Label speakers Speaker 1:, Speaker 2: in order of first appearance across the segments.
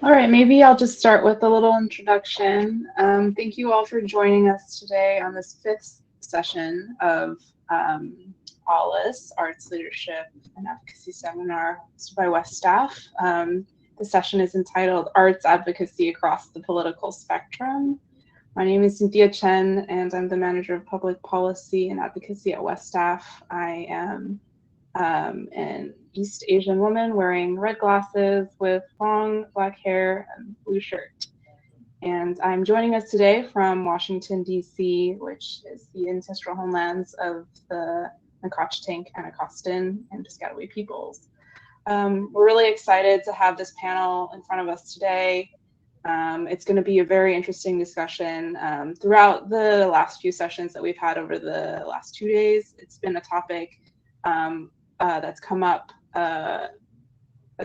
Speaker 1: All right, maybe I'll just start with a little introduction. Thank you all for joining us today on this fifth session of ALIS, Arts, Leadership, and Advocacy Seminar hosted by West Staff. The session is entitled Arts Advocacy Across the Political Spectrum. My name is Cynthia Chen, and I'm the Manager of Public Policy and Advocacy at West Staff. I am an East Asian woman wearing red glasses with long black hair and blue shirt. And I'm joining us today from Washington, D.C., which is the ancestral homelands of the Nacotchtank, Anacostan, and Piscataway peoples. We're really excited to have this panel in front of us today. It's going to be a very interesting discussion. Throughout the last few sessions that we've had over the last 2 days, it's been a topic that's come up a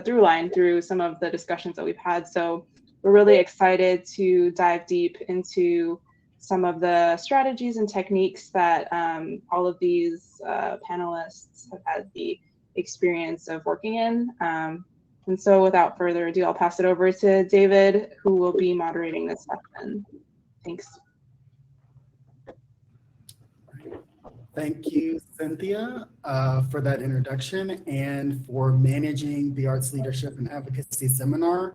Speaker 1: through line through some of the discussions that we've had. So we're really excited to dive deep into some of the strategies and techniques that all of these panelists have had the experience of working in. And so without further ado, I'll pass it over to David, who will be moderating this session. Thanks.
Speaker 2: Thank you, Cynthia, for that introduction and for managing the Arts Leadership and Advocacy Seminar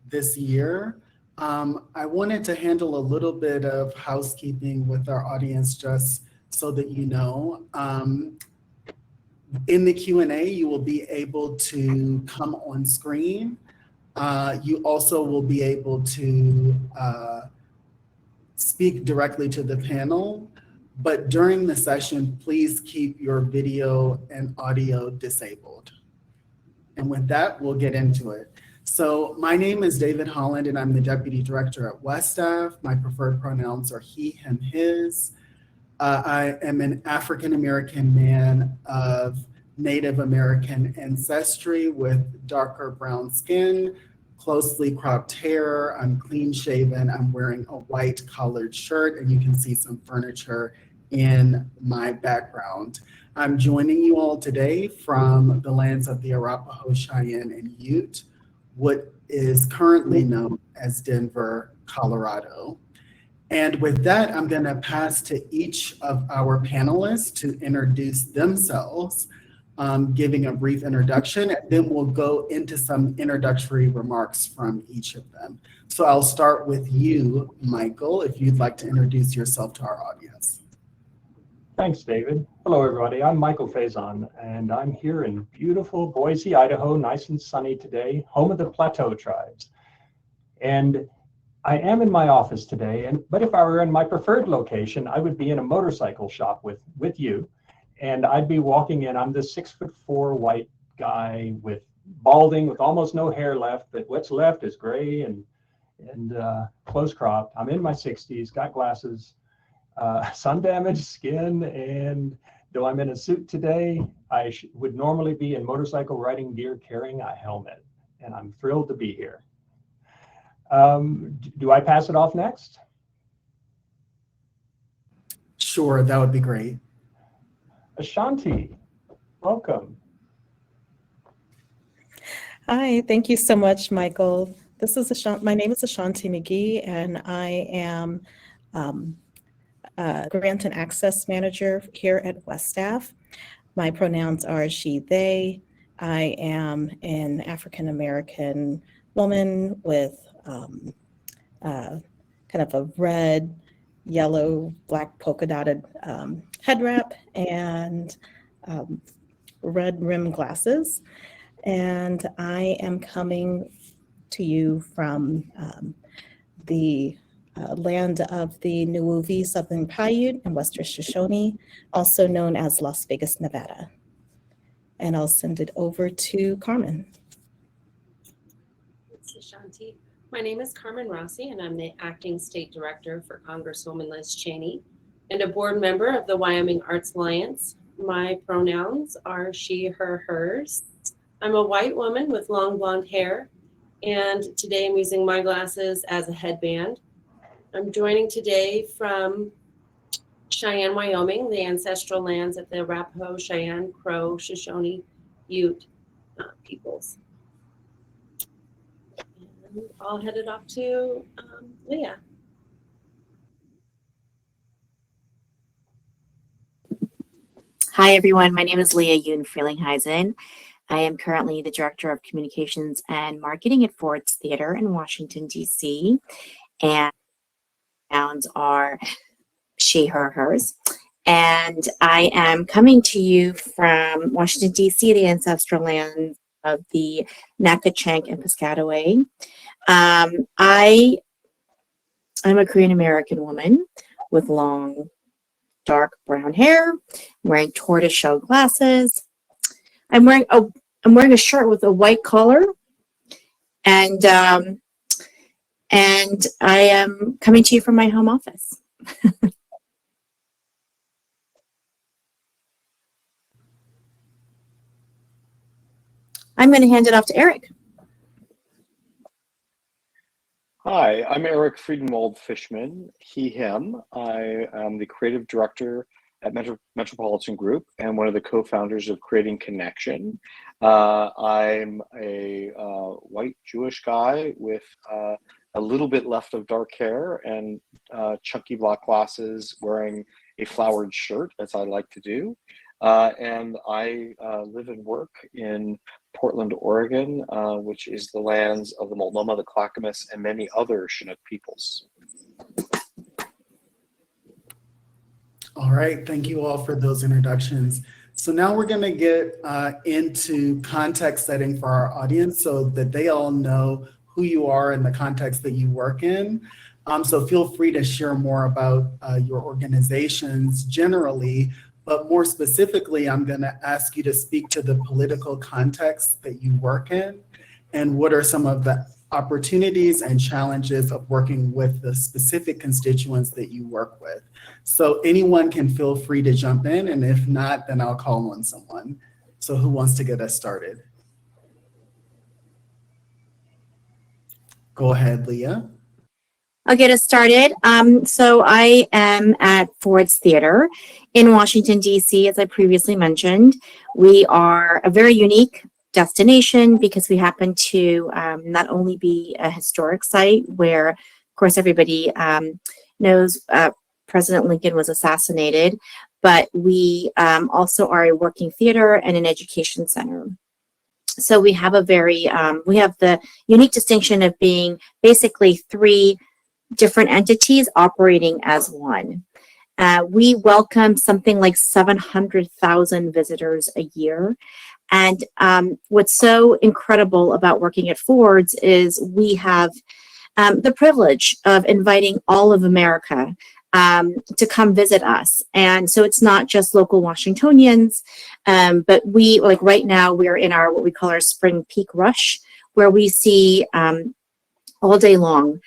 Speaker 2: this year. I wanted to handle a little bit of housekeeping with our audience just so that you know. In the Q&A, you will be able to come on screen. You also will be able to speak directly to the panel. But during the session, please keep your video and audio disabled. And with that, we'll get into it. So my name is David Holland, and I'm the Deputy Director at West Staff. My preferred pronouns are he, him, his. I am an African-American man of Native American ancestry with darker brown skin, closely cropped hair. I'm clean shaven. I'm wearing a white collared shirt, and you can see some furniture in my background. I'm joining you all today from the lands of the Arapaho, Cheyenne, and Ute, what is currently known as Denver, Colorado. And with that, I'm going to pass to each of our panelists to introduce themselves, giving a brief introduction, and then we'll go into some introductory remarks from each of them. So I'll start with you, Michael, if you'd like to introduce yourself to our audience.
Speaker 3: Thanks, David. Hello, everybody. I'm Michael Faison, and I'm here in beautiful Boise, Idaho, nice and sunny today, home of the Plateau tribes. And I am in my office today, but if I were in my preferred location, I would be in a motorcycle shop with you, and I'd be walking in. I'm this 6'4" white guy with balding, with almost no hair left, but what's left is gray and close cropped. I'm in my 60s, got glasses, sun-damaged skin, and though I'm in a suit today, I would normally be in motorcycle riding gear carrying a helmet, and I'm thrilled to be here. Do I pass it off next?
Speaker 2: Sure, that would be great.
Speaker 3: Ashanti, welcome.
Speaker 4: Hi, thank you so much, Michael. My name is Ashanti McGee, and I am Grant and Access Manager here at West Staff. My pronouns are she, they. I am an African-American woman with kind of a red, yellow, black polka dotted head wrap and red rim glasses. And I am coming to you from the land of the Nuuvi Southern Paiute and Western Shoshone, also known as Las Vegas, Nevada. And I'll send it over to Carmen.
Speaker 5: Thanks, Ashanti. My name is Carmen Rossi, and I'm the Acting State Director for Congresswoman Liz Cheney and a board member of the Wyoming Arts Alliance. My pronouns are she, her, hers. I'm a white woman with long blonde hair, and today I'm using my glasses as a headband. I'm joining today from Cheyenne, Wyoming, the ancestral lands of the Arapaho, Cheyenne, Crow, Shoshone, Ute peoples. I'll head it off to Leah.
Speaker 6: Hi, everyone. My name is Leah Yoon Freelingheisen. I am currently the Director of Communications and Marketing at Ford's Theater in Washington, D.C. And pronouns are she, her, hers. And I am coming to you from Washington, D.C., the ancestral land of the Nakachank and Piscataway. I am a Korean American woman with long, dark brown hair. I'm wearing tortoiseshell glasses. I'm wearing a shirt with a white collar, and I am coming to you from my home office. I'm going to hand it off to Eric.
Speaker 7: Hi, I'm Eric Friedenwald Fishman, he, him. I am the creative director at Metropolitan Group and one of the co-founders of Creating Connection. I'm a white Jewish guy with a little bit left of dark hair and chunky black glasses, wearing a flowered shirt, as I like to do. And I live and work in Portland, Oregon, which is the lands of the Multnomah, the Clackamas, and many other Chinook peoples.
Speaker 2: All right, thank you all for those introductions. So now we're going to get into context setting for our audience so that they all know who you are and the context that you work in. So feel free to share more about your organizations generally, but more specifically, I'm going to ask you to speak to the political context that you work in and what are some of the opportunities and challenges of working with the specific constituents that you work with. So anyone can feel free to jump in, and if not, then I'll call on someone. So who wants to get us started? Go ahead, Leah.
Speaker 6: I'll get us started. So I am at Ford's Theater in Washington, D.C., as I previously mentioned. We are a very unique destination because we happen to not only be a historic site where, of course, everybody knows President Lincoln was assassinated, but we also are a working theater and an education center. So we have we have the unique distinction of being basically three different entities operating as one. We welcome something like 700,000 visitors a year. And what's so incredible about working at Ford's is we have the privilege of inviting all of America to come visit us. And so it's not just local Washingtonians, but we, like right now, we're in our what we call our spring peak rush, where we see all day long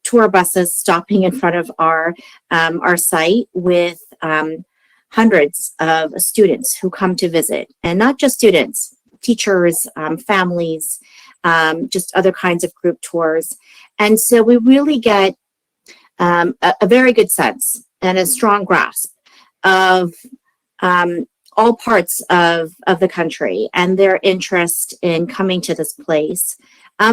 Speaker 6: tour buses stopping in front of our site with hundreds of students who come to visit, and not just students, teachers, families, just other kinds of group tours. And so we really get a very good sense and a strong grasp of all parts of the country and their interest in coming to this place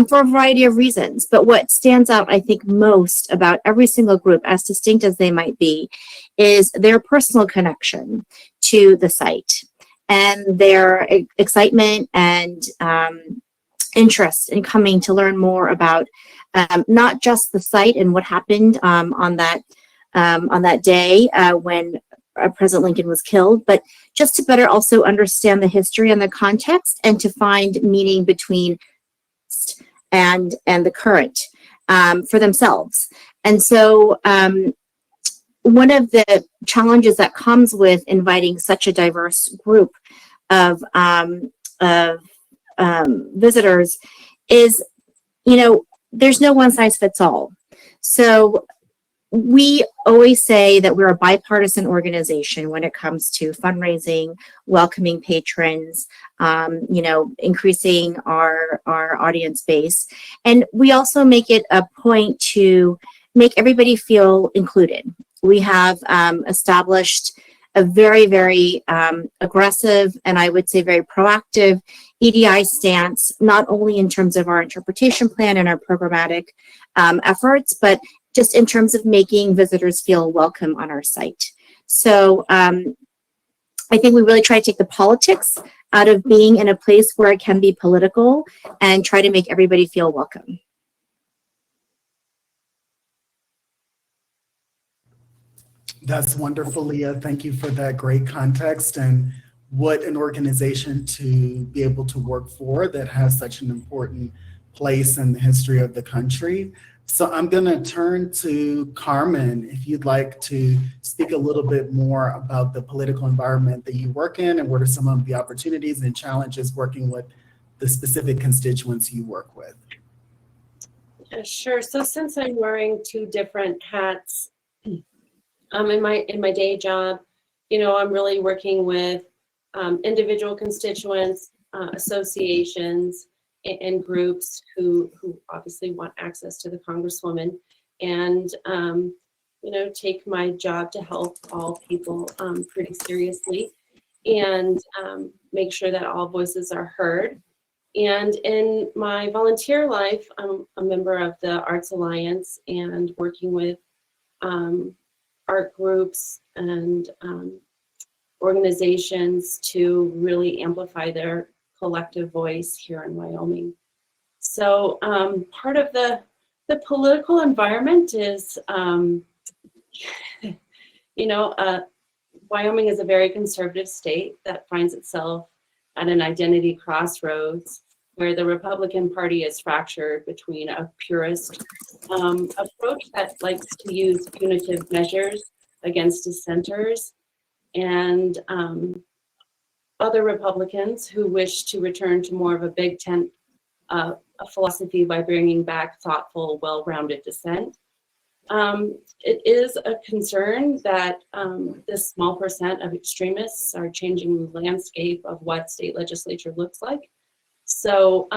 Speaker 6: for a variety of reasons. But what stands out, I think, most about every single group, as distinct as they might be, is their personal connection to the site and their excitement and interest in coming to learn more about not just the site and what happened on that day when President Lincoln was killed, but just to better also understand the history and the context and to find meaning between and the current for themselves. And so one of the challenges that comes with inviting such a diverse group of visitors is, there's no one size fits all. So we always say that we're a bipartisan organization when it comes to fundraising, welcoming patrons, increasing our audience base. And we also make it a point to make everybody feel included. We have established a very, very aggressive and I would say very proactive EDI stance, not only in terms of our interpretation plan and our programmatic efforts, but just in terms of making visitors feel welcome on our site. So I think we really try to take the politics out of being in a place where it can be political and try to make everybody feel welcome.
Speaker 2: That's wonderful, Leah. Thank you for that great context and what an organization to be able to work for that has such an important place in the history of the country. So I'm going to turn to Carmen, if you'd like to speak a little bit more about the political environment that you work in and what are some of the opportunities and challenges working with the specific constituents you work with.
Speaker 5: Sure. So since I'm wearing two different hats in my day job, I'm really working with individual constituents, associations, and groups who obviously want access to the Congresswoman, and take my job to help all people pretty seriously, and make sure that all voices are heard. And in my volunteer life, I'm a member of the Arts Alliance and working with art groups and organizations to really amplify their collective voice here in Wyoming. So part of the political environment is, Wyoming is a very conservative state that finds itself at an identity crossroads where the Republican Party is fractured between a purist approach that likes to use punitive measures against dissenters and other Republicans who wish to return to more of a big tent a philosophy by bringing back thoughtful, well-rounded dissent. It is a concern that this small percent of extremists are changing the landscape of what state legislature looks like. So,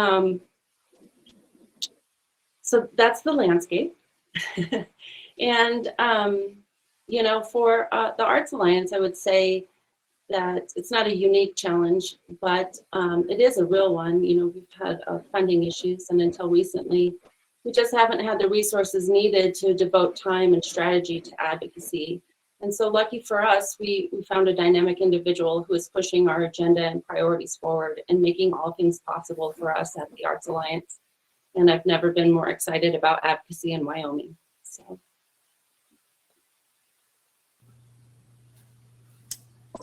Speaker 5: so that's the landscape. And, for the Arts Alliance, I would say that it's not a unique challenge, but it is a real one. We've had funding issues, and until recently, we just haven't had the resources needed to devote time and strategy to advocacy. And so lucky for us, we found a dynamic individual who is pushing our agenda and priorities forward and making all things possible for us at the Arts Alliance. And I've never been more excited about advocacy in Wyoming. So.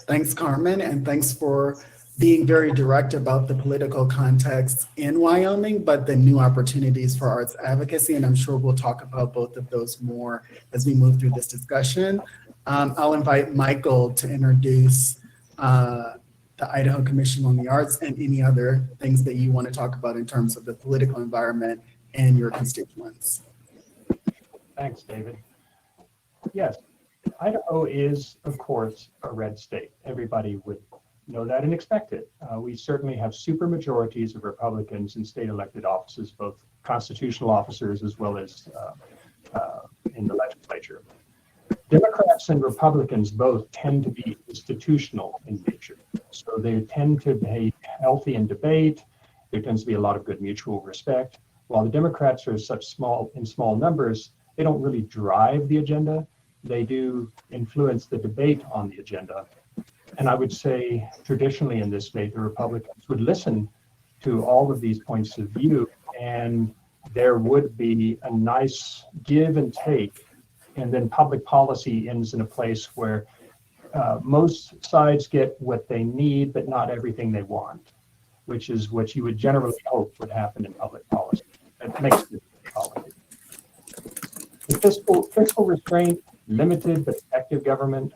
Speaker 2: Thanks, Carmen, and thanks for being very direct about the political context in Wyoming, but the new opportunities for arts advocacy. And I'm sure we'll talk about both of those more as we move through this discussion. I'll invite Michael to introduce the Idaho Commission on the Arts and any other things that you want to talk about in terms of the political environment and your constituents.
Speaker 3: Thanks, David. Yes, Idaho is, of course, a red state. Everybody would know that and expect it. We certainly have super majorities of Republicans in state elected offices, both constitutional officers as well as in the legislature. Democrats and Republicans both tend to be institutional in nature. So they tend to be healthy in debate. There tends to be a lot of good mutual respect. While the Democrats are such small numbers, they don't really drive the agenda. They do influence the debate on the agenda. And I would say traditionally in this state, the Republicans would listen to all of these points of view, and there would be a nice give and take. And then public policy ends in a place where most sides get what they need, but not everything they want, which is what you would generally hope would happen in public policy. That makes good policy. The fiscal restraint, limited but effective government,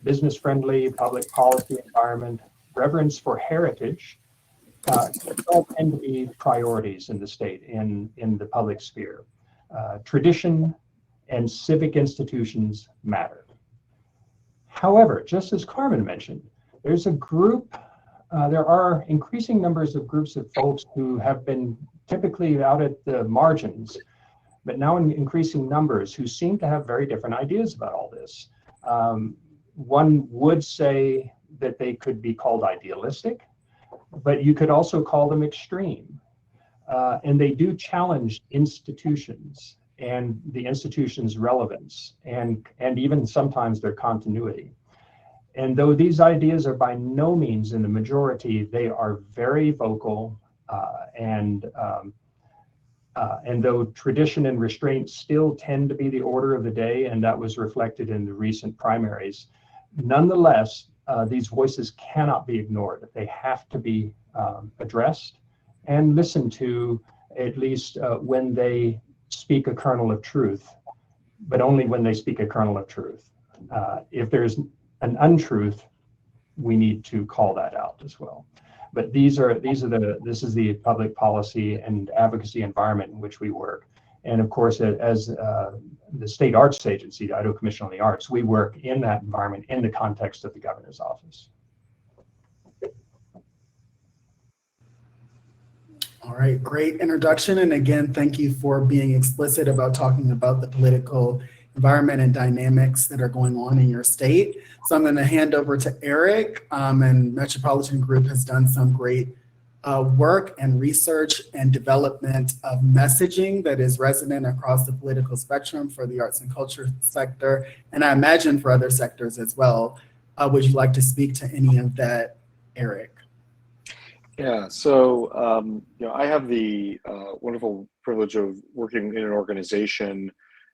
Speaker 3: business-friendly public policy environment, reverence for heritage, all tend to be priorities in the state, in the public sphere. Tradition and civic institutions matter. However, just as Carmen mentioned, there's a group, there are increasing numbers of groups of folks who have been typically out at the margins, but now in increasing numbers who seem to have very different ideas about all this. one would say that they could be called idealistic, but you could also call them extreme. And they do challenge institutions and the institution's relevance and even sometimes their continuity. And though these ideas are by no means in the majority, they are very vocal and though tradition and restraint still tend to be the order of the day, and that was reflected in the recent primaries, nonetheless, these voices cannot be ignored. They have to be addressed and listened to, at least when they speak a kernel of truth, but only when they speak a kernel of truth. If there's an untruth, we need to call that out as well. But this is the public policy and advocacy environment in which we work. And of course, as the state arts agency, the Idaho Commission on the Arts, we work in that environment in the context of the governor's office.
Speaker 2: All right, great introduction. And again, thank you for being explicit about talking about the political environment and dynamics that are going on in your state. So I'm going to hand over to Eric, and Metropolitan Group has done some great work and research and development of messaging that is resonant across the political spectrum for the arts and culture sector, and I imagine for other sectors as well. Would you like to speak to any of that, Eric?
Speaker 7: Yeah, so I have the wonderful privilege of working in an organization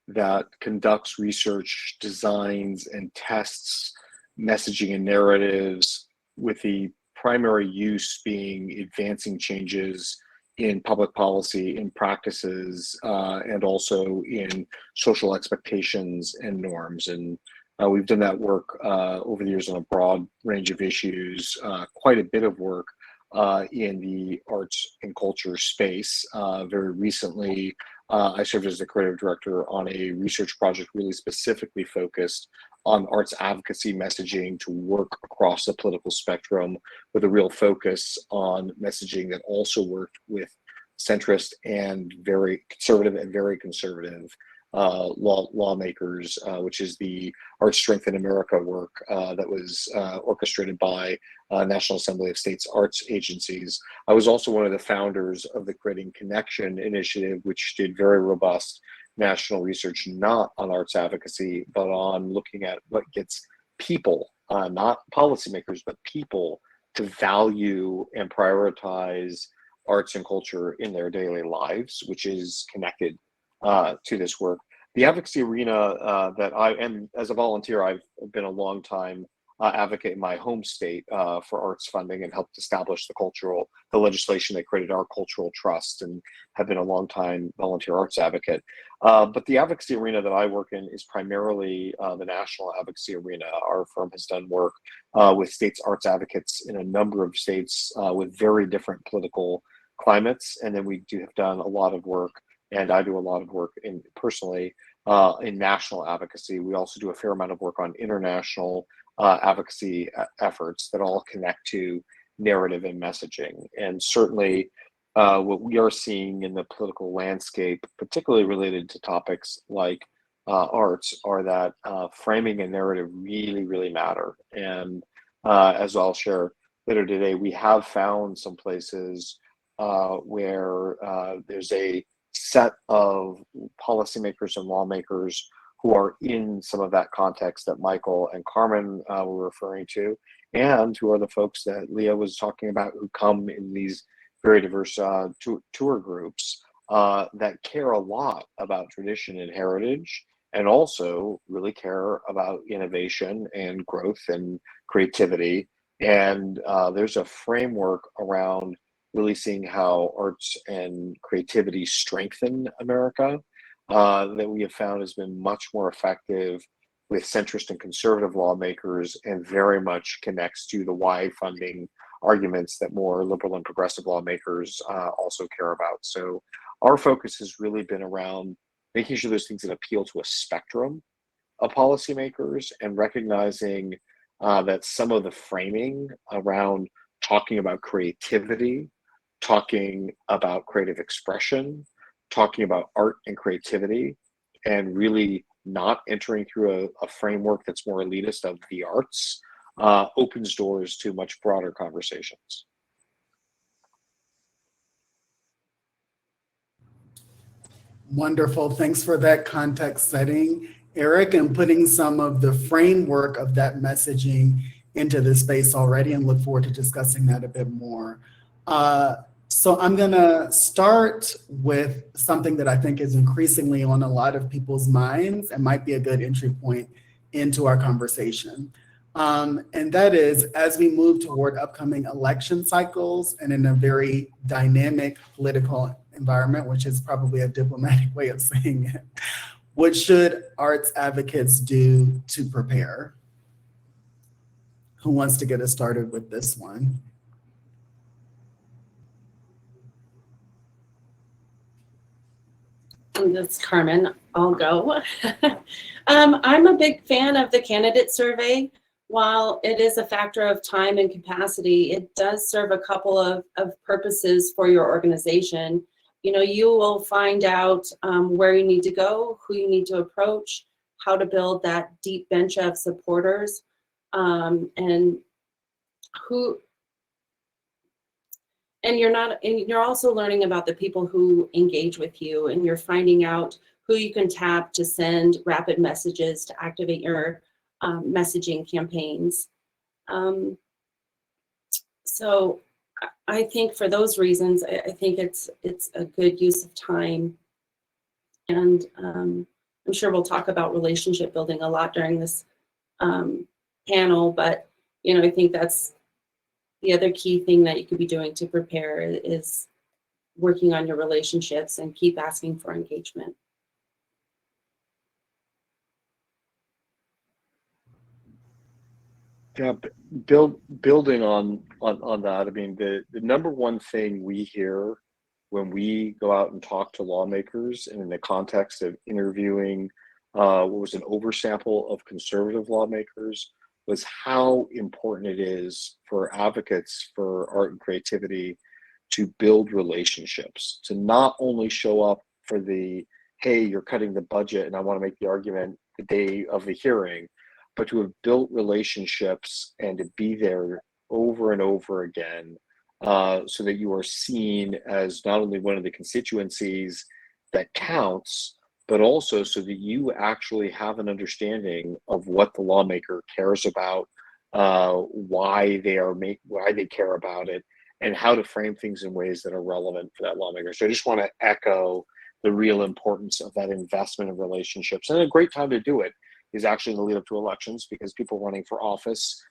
Speaker 7: that conducts research, designs, and tests messaging and narratives, with the primary use being advancing changes in public policy, in practices, and also in social expectations and norms. And we've done that work over the years on a broad range of issues, quite a bit of work in the arts and culture space. Very recently, I served as the creative director on a research project really specifically focused on arts advocacy messaging to work across the political spectrum, with a real focus on messaging that also worked with centrist and very conservative lawmakers, which is the Arts Strength in America work that was orchestrated by National Assembly of States arts agencies. I was also one of the founders of the Creating Connection initiative, which did very robust national research, not on arts advocacy, but on looking at what gets people, not policymakers, but people, to value and prioritize arts and culture in their daily lives, which is connected to this work. The advocacy arena and as a volunteer, I've been a long time advocate in my home state for arts funding, and helped establish the legislation that created our cultural trust, and have been a long time volunteer arts advocate. But the advocacy arena that I work in is primarily the national advocacy arena. Our firm has done work with states arts advocates in a number of states with very different political climates. And then we have done a lot of work, and I do a lot of work personally in national advocacy. We also do a fair amount of work on international advocacy efforts that all connect to narrative and messaging. And certainly what we are seeing in the political landscape, particularly related to topics like arts, are that framing and narrative really, really matter. And as I'll share later today, we have found some places where there's a set of policymakers and lawmakers who are in some of that context that Michael and Carmen were referring to, and who are the folks that Leah was talking about, who come in these very diverse tour groups that care a lot about tradition and heritage, and also really care about innovation and growth and creativity. And there's a framework around really seeing how arts and creativity strengthen America that we have found has been much more effective with centrist and conservative lawmakers, and very much connects to the why funding arguments that more liberal and progressive lawmakers also care about. So our focus has really been around making sure there's things that appeal to a spectrum of policymakers, and recognizing that some of the framing around talking about creativity, talking about creative expression, talking about art and creativity, and really not entering through a framework that's more elitist of the arts, opens doors to much broader conversations.
Speaker 2: Wonderful. Thanks for that context setting, Eric, and putting some of the framework of that messaging into the space already, and look forward to discussing that a bit more. So I'm going to start with something that I think is increasingly on a lot of people's minds and might be a good entry point into our conversation. And that is, as we move toward upcoming election cycles and in a very dynamic political environment, which is probably a diplomatic way of saying it, what should arts advocates do to prepare? Who wants to get us started with this one?
Speaker 5: That's Carmen. I'll go. I'm a big fan of the candidate survey. While it is a factor of time and capacity, it does serve a couple of purposes for your organization. You know, you will find out where you need to go, who you need to approach, how to build that deep bench of supporters, and you're also learning about the people who engage with you, and you're finding out who you can tap to send rapid messages to activate your messaging campaigns. So I think for those reasons, I think it's a good use of time. And I'm sure we'll talk about relationship building a lot during this panel, but you know, I think that's the other key thing that you could be doing to prepare is working on your relationships and keep asking for engagement.
Speaker 7: Yeah, building on that, I mean, the number one thing we hear when we go out and talk to lawmakers, and in the context of interviewing what was an oversample of conservative lawmakers, was how important it is for advocates for art and creativity to build relationships, to not only show up for the, hey, you're cutting the budget and I want to make the argument the day of the hearing, but to have built relationships and to be there over and over again, so that you are seen as not only one of the constituencies that counts, but also so that you actually have an understanding of what the lawmaker cares about, why they care about it, and how to frame things in ways that are relevant for that lawmaker. So I just want to echo the real importance of that investment in relationships. And a great time to do it is actually in the lead up to elections, because people running for office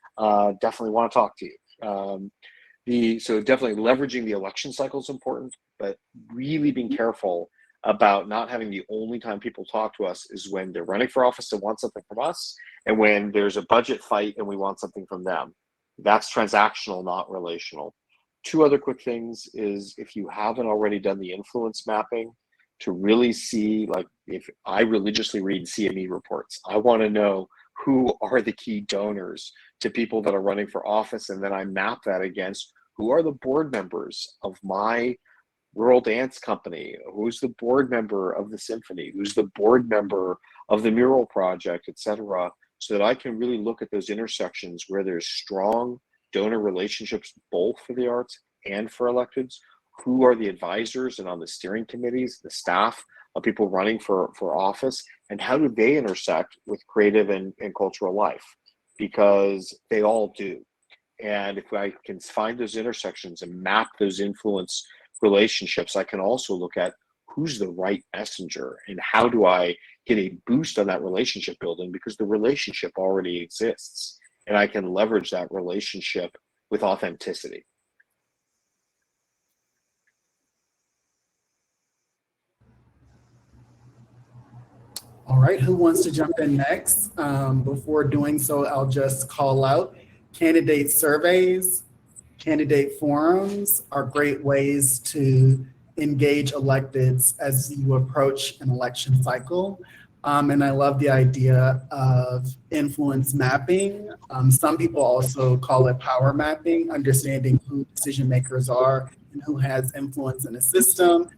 Speaker 7: definitely want to talk to you. So definitely leveraging the election cycle is important, but really being careful about not having the only time people talk to us is when they're running for office and want something from us, and when there's a budget fight and we want something from them. That's transactional, not relational. Two other quick things is, if you haven't already done the influence mapping, to really see, like, if I religiously read CME reports, I want to know who are the key donors to people that are running for office, and then I map that against who are the board members of my rural dance company, who's the board member of the symphony, who's the board member of the mural project, etc., so that I can really look at those intersections where there's strong donor relationships, both for the arts and for electeds. Who are the advisors and on the steering committees, the staff of people running for office, and how do they intersect with creative and cultural life? Because they all do. And if I can find those intersections and map those influence relationships, I can also look at who's the right messenger and how do I get a boost on that relationship building, because the relationship already exists and I can leverage that relationship with authenticity.
Speaker 2: All right, who wants to jump in next? Before doing so, I'll just call out candidate surveys. Candidate forums are great ways to engage electeds as you approach an election cycle. And I love the idea of influence mapping. Some people also call it power mapping, understanding who decision makers are and who has influence in a system.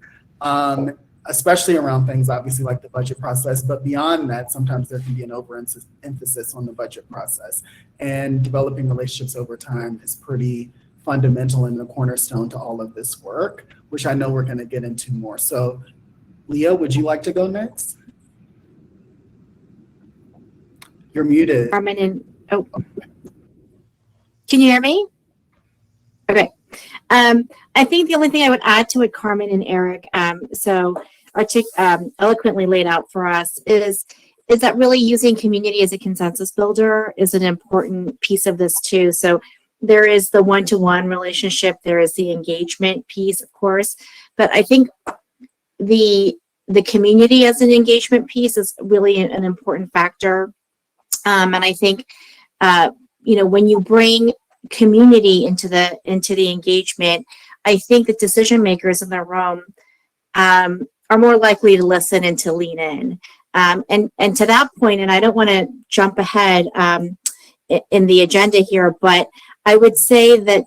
Speaker 2: especially around things obviously like the budget process, but beyond that, sometimes there can be an overemphasis on the budget process. And developing relationships over time is pretty fundamental and the cornerstone to all of this work, which I know we're going to get into more. So Leah, would you like to go next? You're muted.
Speaker 6: Carmen and, oh, can you hear me? Okay. I think the only thing I would add to what Carmen and Eric eloquently laid out for us is that really using community as a consensus builder is an important piece of this too. So there is the one-to-one relationship, there is the engagement piece, of course, but I think the community as an engagement piece is really an important factor. And I think, when you bring community into the engagement, I think the decision makers in the room are more likely to listen and to lean in. And to that point, and I don't want to jump ahead in the agenda here, but I would say that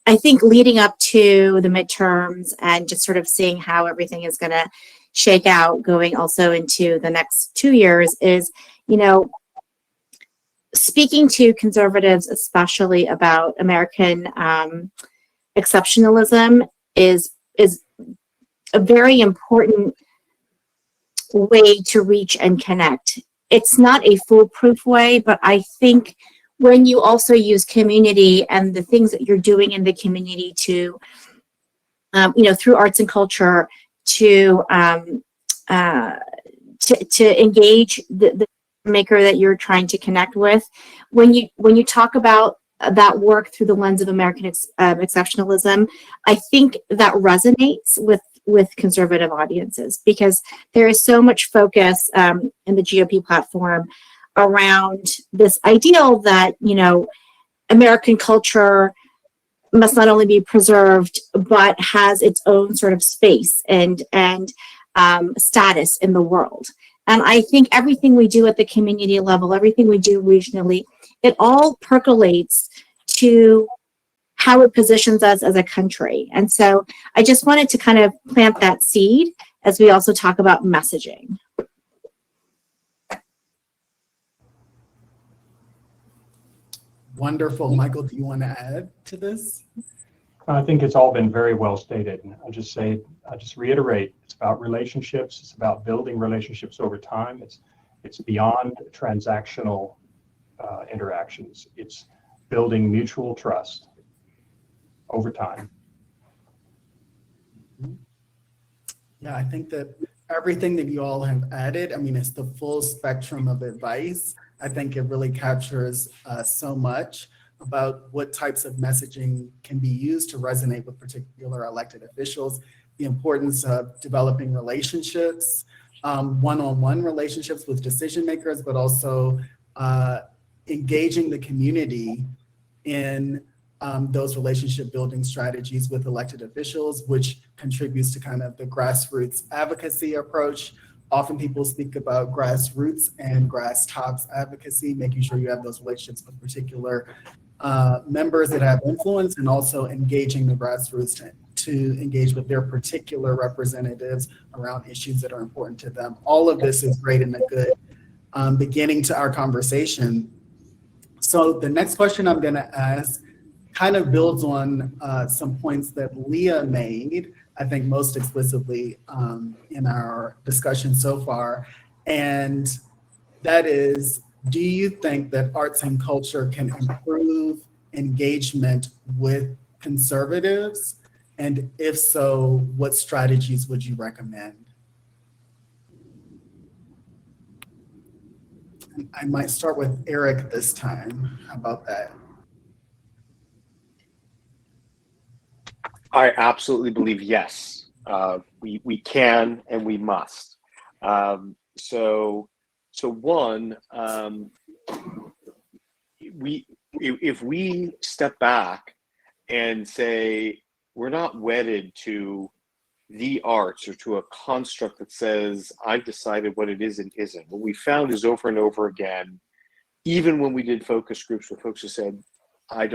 Speaker 6: I think leading up to the midterms and just sort of seeing how everything is going to shake out going also into the next 2 years is, speaking to conservatives, especially about American exceptionalism is a very important way to reach and connect. It's not a foolproof way, but I think when you also use community and the things that you're doing in the community to, through arts and culture to engage the maker that you're trying to connect with, when you talk about that work through the lens of American exceptionalism, I think that resonates with conservative audiences because there is so much focus in the GOP platform around this ideal that, American culture must not only be preserved, but has its own sort of space and status in the world. And I think everything we do at the community level, everything we do regionally, it all percolates to how it positions us as a country. And so I just wanted to kind of plant that seed as we also talk about messaging.
Speaker 2: Wonderful. Michael, do you want to add to this?
Speaker 3: I think it's all been very well stated. I just reiterate, it's about relationships. It's about building relationships over time. It's beyond transactional interactions. It's building mutual trust over time.
Speaker 2: Yeah, I think that everything that you all have added, it's the full spectrum of advice. I think it really captures so much about what types of messaging can be used to resonate with particular elected officials, the importance of developing relationships, one-on-one relationships with decision makers, but also engaging the community in those relationship building strategies with elected officials, which contributes to kind of the grassroots advocacy approach. Often people speak about grassroots and grass tops advocacy, making sure you have those relationships with particular members that have influence, and also engaging the grassroots to engage with their particular representatives around issues that are important to them. All of this is great and a good beginning to our conversation. So the next question I'm going to ask kind of builds on some points that Leah made, I think most explicitly in our discussion so far. And that is, do you think that arts and culture can improve engagement with conservatives? And if so, what strategies would you recommend? I might start with Eric this time. How about that?
Speaker 7: I absolutely believe yes. We can and we must. So one, if we step back and say we're not wedded to the arts or to a construct that says I've decided what it is and isn't. What we found is over and over again, even when we did focus groups where folks have said, I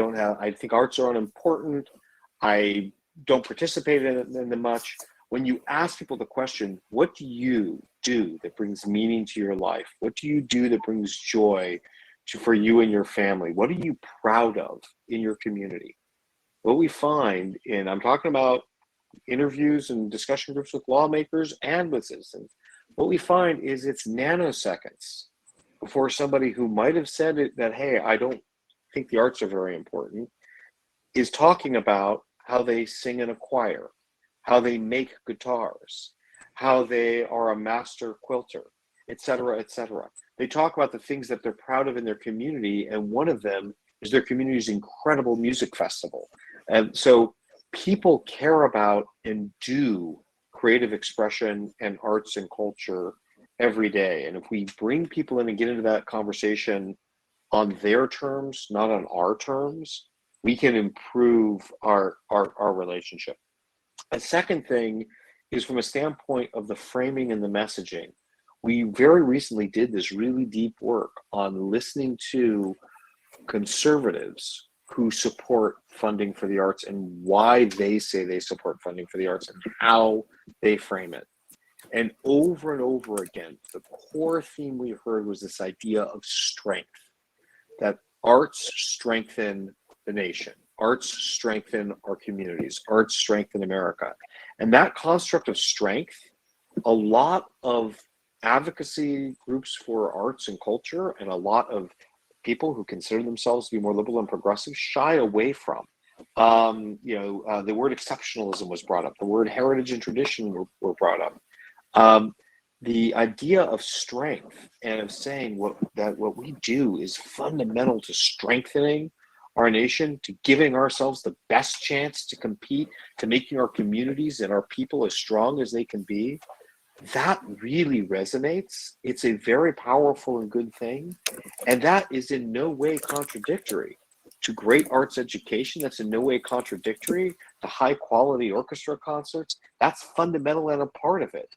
Speaker 7: think arts are unimportant, I don't participate in them much, When you ask people the question, what do you do that brings meaning to your life? What do you do that brings joy for you and your family? What are you proud of in your community? What we find, and I'm talking about interviews and discussion groups with lawmakers and with citizens, what we find is it's nanoseconds before somebody who might have said it, that, hey, I don't think the arts are very important, is talking about how they sing in a choir, how they make guitars, how they are a master quilter, et cetera, et cetera. They talk about the things that they're proud of in their community, and one of them is their community's incredible music festival. And so people care about and do creative expression and arts and culture every day. And if we bring people in and get into that conversation on their terms, not on our terms, we can improve our relationship. A second thing is from a standpoint of the framing and the messaging. We very recently did this really deep work on listening to conservatives who support funding for the arts and why they say they support funding for the arts and how they frame it. And over again, the core theme we heard was this idea of strength, that arts strengthen the nation, arts strengthen our communities, arts strengthen America. And that construct of strength, a lot of advocacy groups for arts and culture and a lot of people who consider themselves to be more liberal and progressive shy away from. The word exceptionalism was brought up. The word heritage and tradition were brought up. The idea of strength and of saying what we do is fundamental to strengthening our nation, to giving ourselves the best chance to compete, to making our communities and our people as strong as they can be. That really resonates. It's a very powerful and good thing. And that is in no way contradictory to great arts education. That's in no way contradictory to high quality orchestra concerts. That's fundamental and a part of it.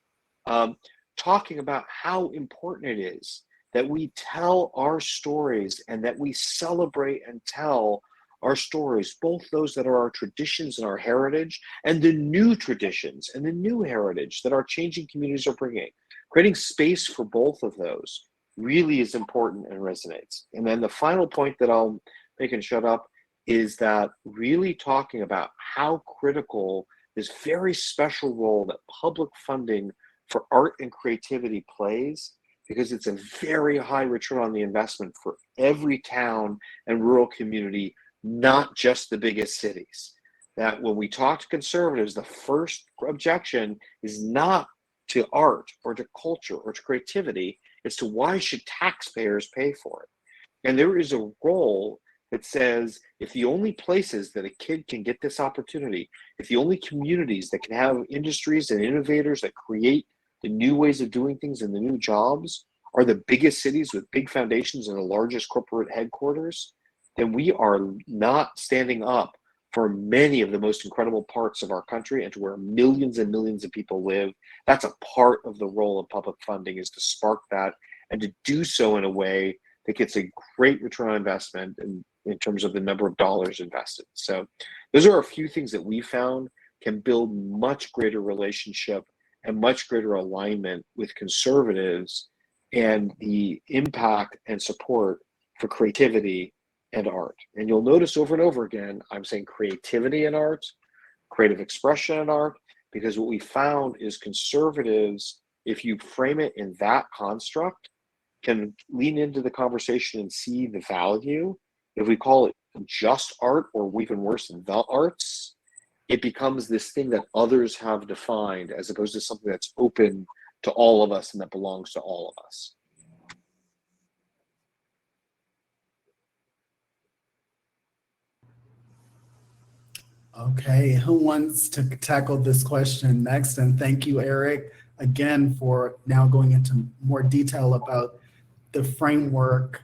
Speaker 7: Talking about how important it is that we tell our stories and that we celebrate and tell our stories, both those that are our traditions and our heritage, and the new traditions and the new heritage that our changing communities are bringing. Creating space for both of those really is important and resonates. And then the final point that I'll make and shut up is that really talking about how critical this very special role that public funding for art and creativity plays, because it's a very high return on the investment for every town and rural community, not just the biggest cities. That when we talk to conservatives, the first objection is not to art or to culture or to creativity, it's to why should taxpayers pay for it? And there is a role that says if the only places that a kid can get this opportunity, if the only communities that can have industries and innovators that create the new ways of doing things and the new jobs are the biggest cities with big foundations and the largest corporate headquarters, then we are not standing up for many of the most incredible parts of our country and to where millions and millions of people live. That's a part of the role of public funding, is to spark that and to do so in a way that gets a great return on investment in terms of the number of dollars invested. So those are a few things that we found can build much greater relationship and much greater alignment with conservatives and the impact and support for creativity and art. And you'll notice over and over again, I'm saying creativity and art, creative expression and art, because what we found is conservatives, if you frame it in that construct, can lean into the conversation and see the value. If we call it just art, or even worse, the arts, it becomes this thing that others have defined as opposed to something that's open to all of us and that belongs to all of us.
Speaker 2: Okay, who wants to tackle this question next? And thank you, Eric, again, for now going into more detail about the framework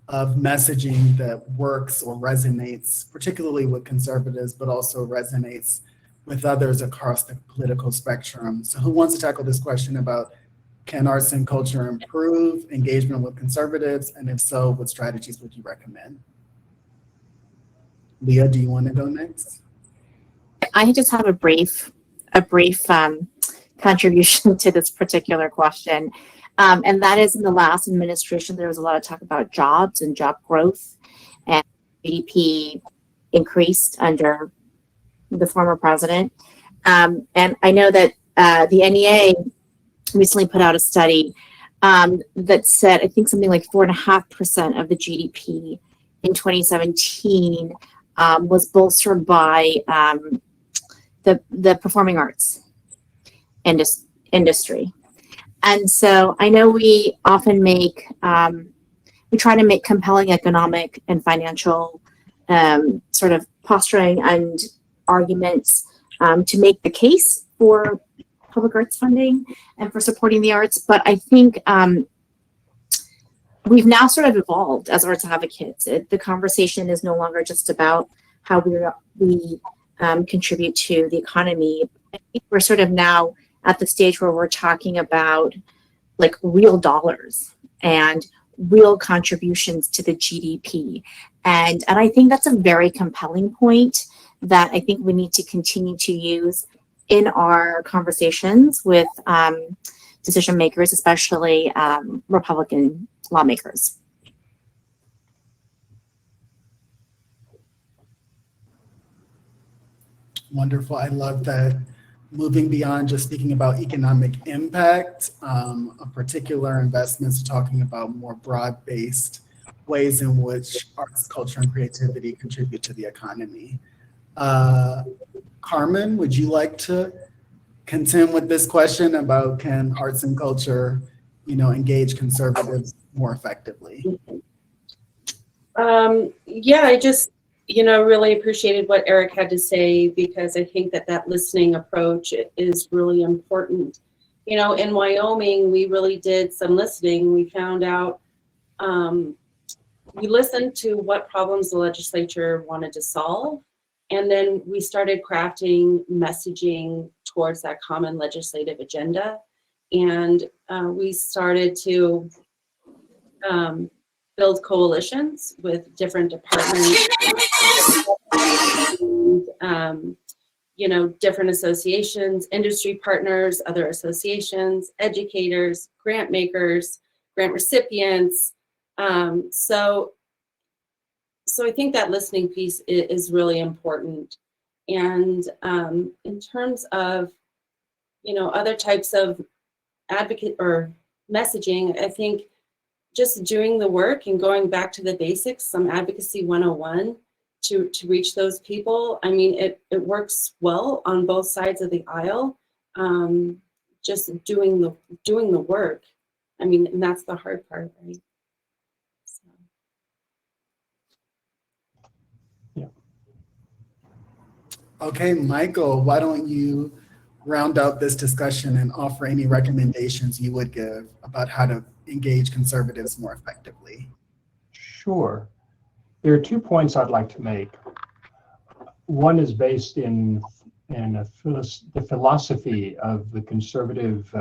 Speaker 2: of messaging that works or resonates, particularly with conservatives, but also resonates with others across the political spectrum. So who wants to tackle this question about can arts and culture improve engagement with conservatives? And if so, what strategies would you recommend? Leah, do you want to go next?
Speaker 6: I just have a brief contribution to this particular question. And that is, in the last administration, there was a lot of talk about jobs and job growth, and GDP increased under the former president. And I know that the NEA recently put out a study that said, I think something like 4.5% of the GDP in 2017 was bolstered by the performing arts industry. And so I know we often we try to make compelling economic and financial sort of posturing and arguments to make the case for public arts funding and for supporting the arts. But I think we've now sort of evolved as arts advocates. The conversation is no longer just about how we contribute to the economy. I think we're sort of now at the stage where we're talking about like real dollars and real contributions to the GDP. And I think that's a very compelling point that I think we need to continue to use in our conversations with decision makers, especially Republican lawmakers.
Speaker 2: Wonderful. I love that. Moving beyond just speaking about economic impact of particular investments, talking about more broad-based ways in which arts, culture, and creativity contribute to the economy. Carmen, would you like to contend with this question about can arts and culture, engage conservatives more effectively?
Speaker 5: Yeah, I just, really appreciated what Eric had to say, because I think that listening approach is really important. In Wyoming, we really did some listening. We found out, we listened to what problems the legislature wanted to solve, and then we started crafting messaging towards that common legislative agenda. And we started to build coalitions with different departments, different associations, industry partners, other associations, educators, grant makers, grant recipients. So I think that listening piece is really important. And in terms of, other types of advocate or messaging, I think just doing the work and going back to the basics, some advocacy 101 to reach those people. I mean, it works well on both sides of the aisle. Just doing the work. I mean, and that's the hard part, right? So.
Speaker 3: Yeah.
Speaker 2: Okay, Michael, why don't you round out this discussion and offer any recommendations you would give about how to engage conservatives more effectively?
Speaker 3: Sure. There are 2 points I'd like to make. One is based in the philosophy of the conservative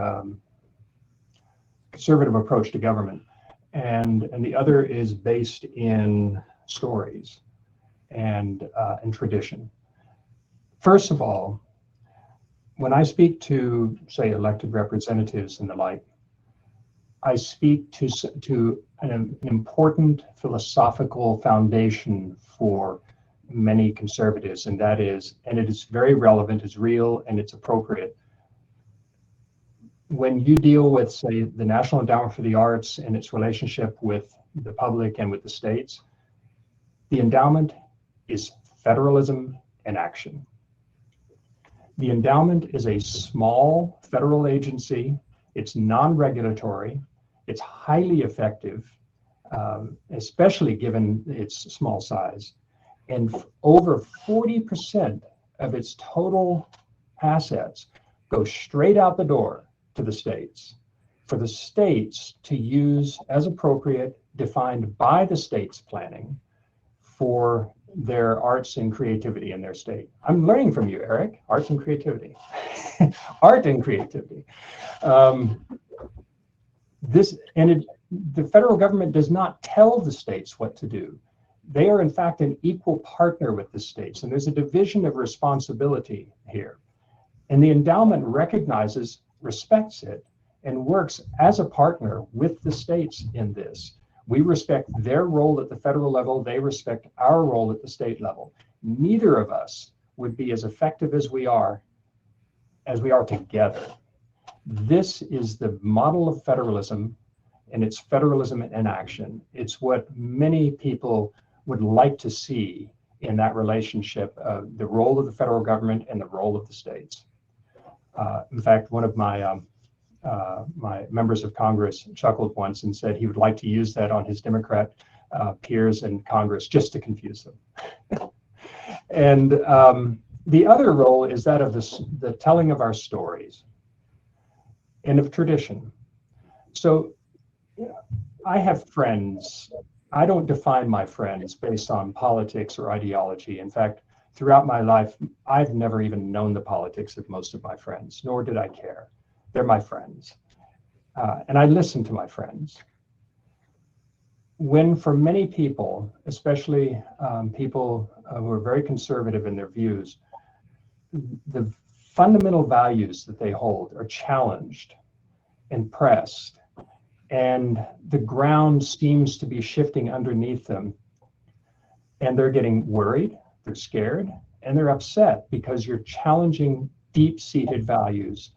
Speaker 3: approach to government, and the other is based in stories and tradition. First of all, when I speak to, say, elected representatives and the like, I speak to an important philosophical foundation for many conservatives, and that is, and it is very relevant, it's real, and it's appropriate. When you deal with, say, the National Endowment for the Arts and its relationship with the public and with the states, the endowment is federalism in action. The endowment is a small federal agency. It's non-regulatory. It's highly effective, especially given its small size. And over 40% of its total assets go straight out the door to the states, for the states to use as appropriate, defined by the state's planning for their arts and creativity in their state. I'm learning from you, Eric, arts and creativity. Art and creativity. The federal government does not tell the states what to do. They are in fact an equal partner with the states, and there's a division of responsibility here. And the endowment recognizes, respects it, and works as a partner with the states in this. We respect their role at the federal level, they respect our role at the state level. Neither of us would be as effective as we are together. This is the model of federalism, and it's federalism in action. It's what many people would like to see in that relationship, the role of the federal government and the role of the states. In fact, one of my members of Congress chuckled once and said he would like to use that on his Democrat peers in Congress just to confuse them. And the other role is that of the telling of our stories and of tradition. So I have friends. I don't define my friends based on politics or ideology. In fact, throughout my life, I've never even known the politics of most of my friends, nor did I care. They're my friends. And I listen to my friends. When for many people, especially people who are very conservative in their views, the fundamental values that they hold are challenged and pressed, and the ground seems to be shifting underneath them, and they're getting worried, they're scared, and they're upset because you're challenging deep-seated values.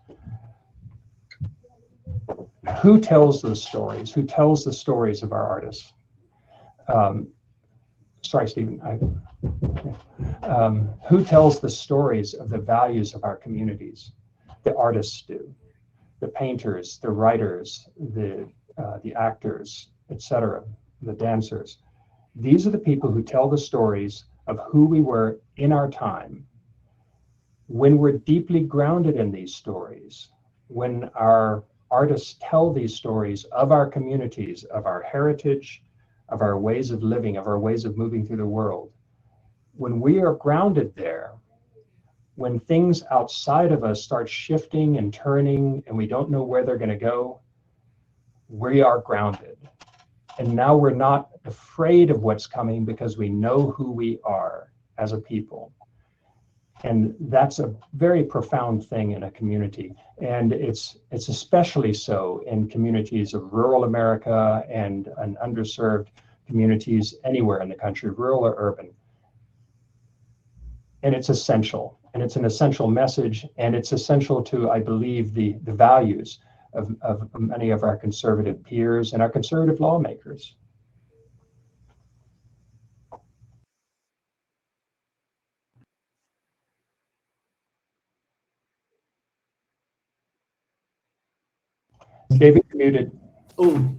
Speaker 3: Who tells those stories? Who tells the stories of our artists? Sorry, Stephen. Who tells the stories of the values of our communities? The artists do. The painters, the writers, the actors, etc., the dancers. These are the people who tell the stories of who we were in our time. When we're deeply grounded in these stories, when our artists tell these stories of our communities, of our heritage, of our ways of living, of our ways of moving through the world, when we are grounded there, when things outside of us start shifting and turning and we don't know where they're going to go, we are grounded. And now we're not afraid of what's coming because we know who we are as a people. And that's a very profound thing in a community. And it's especially so in communities of rural America and underserved communities anywhere in the country, rural or urban. And it's essential. And it's an essential message. And it's essential to, I believe, the values of many of our conservative peers and our conservative lawmakers. David, you're muted.
Speaker 2: Oh,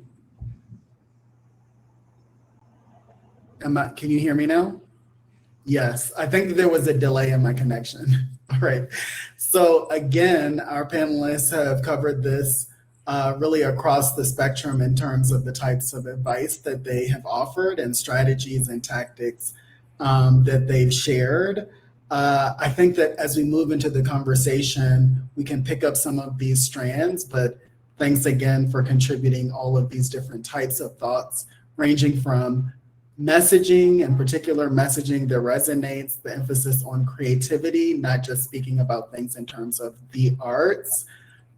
Speaker 2: can you hear me now? Yes, I think there was a delay in my connection. All right. So again, our panelists have covered this really across the spectrum in terms of the types of advice that they have offered and strategies and tactics that they've shared. I think that as we move into the conversation, we can pick up some of these strands, but thanks again for contributing all of these different types of thoughts, ranging from messaging, in particular messaging that resonates, the emphasis on creativity, not just speaking about things in terms of the arts,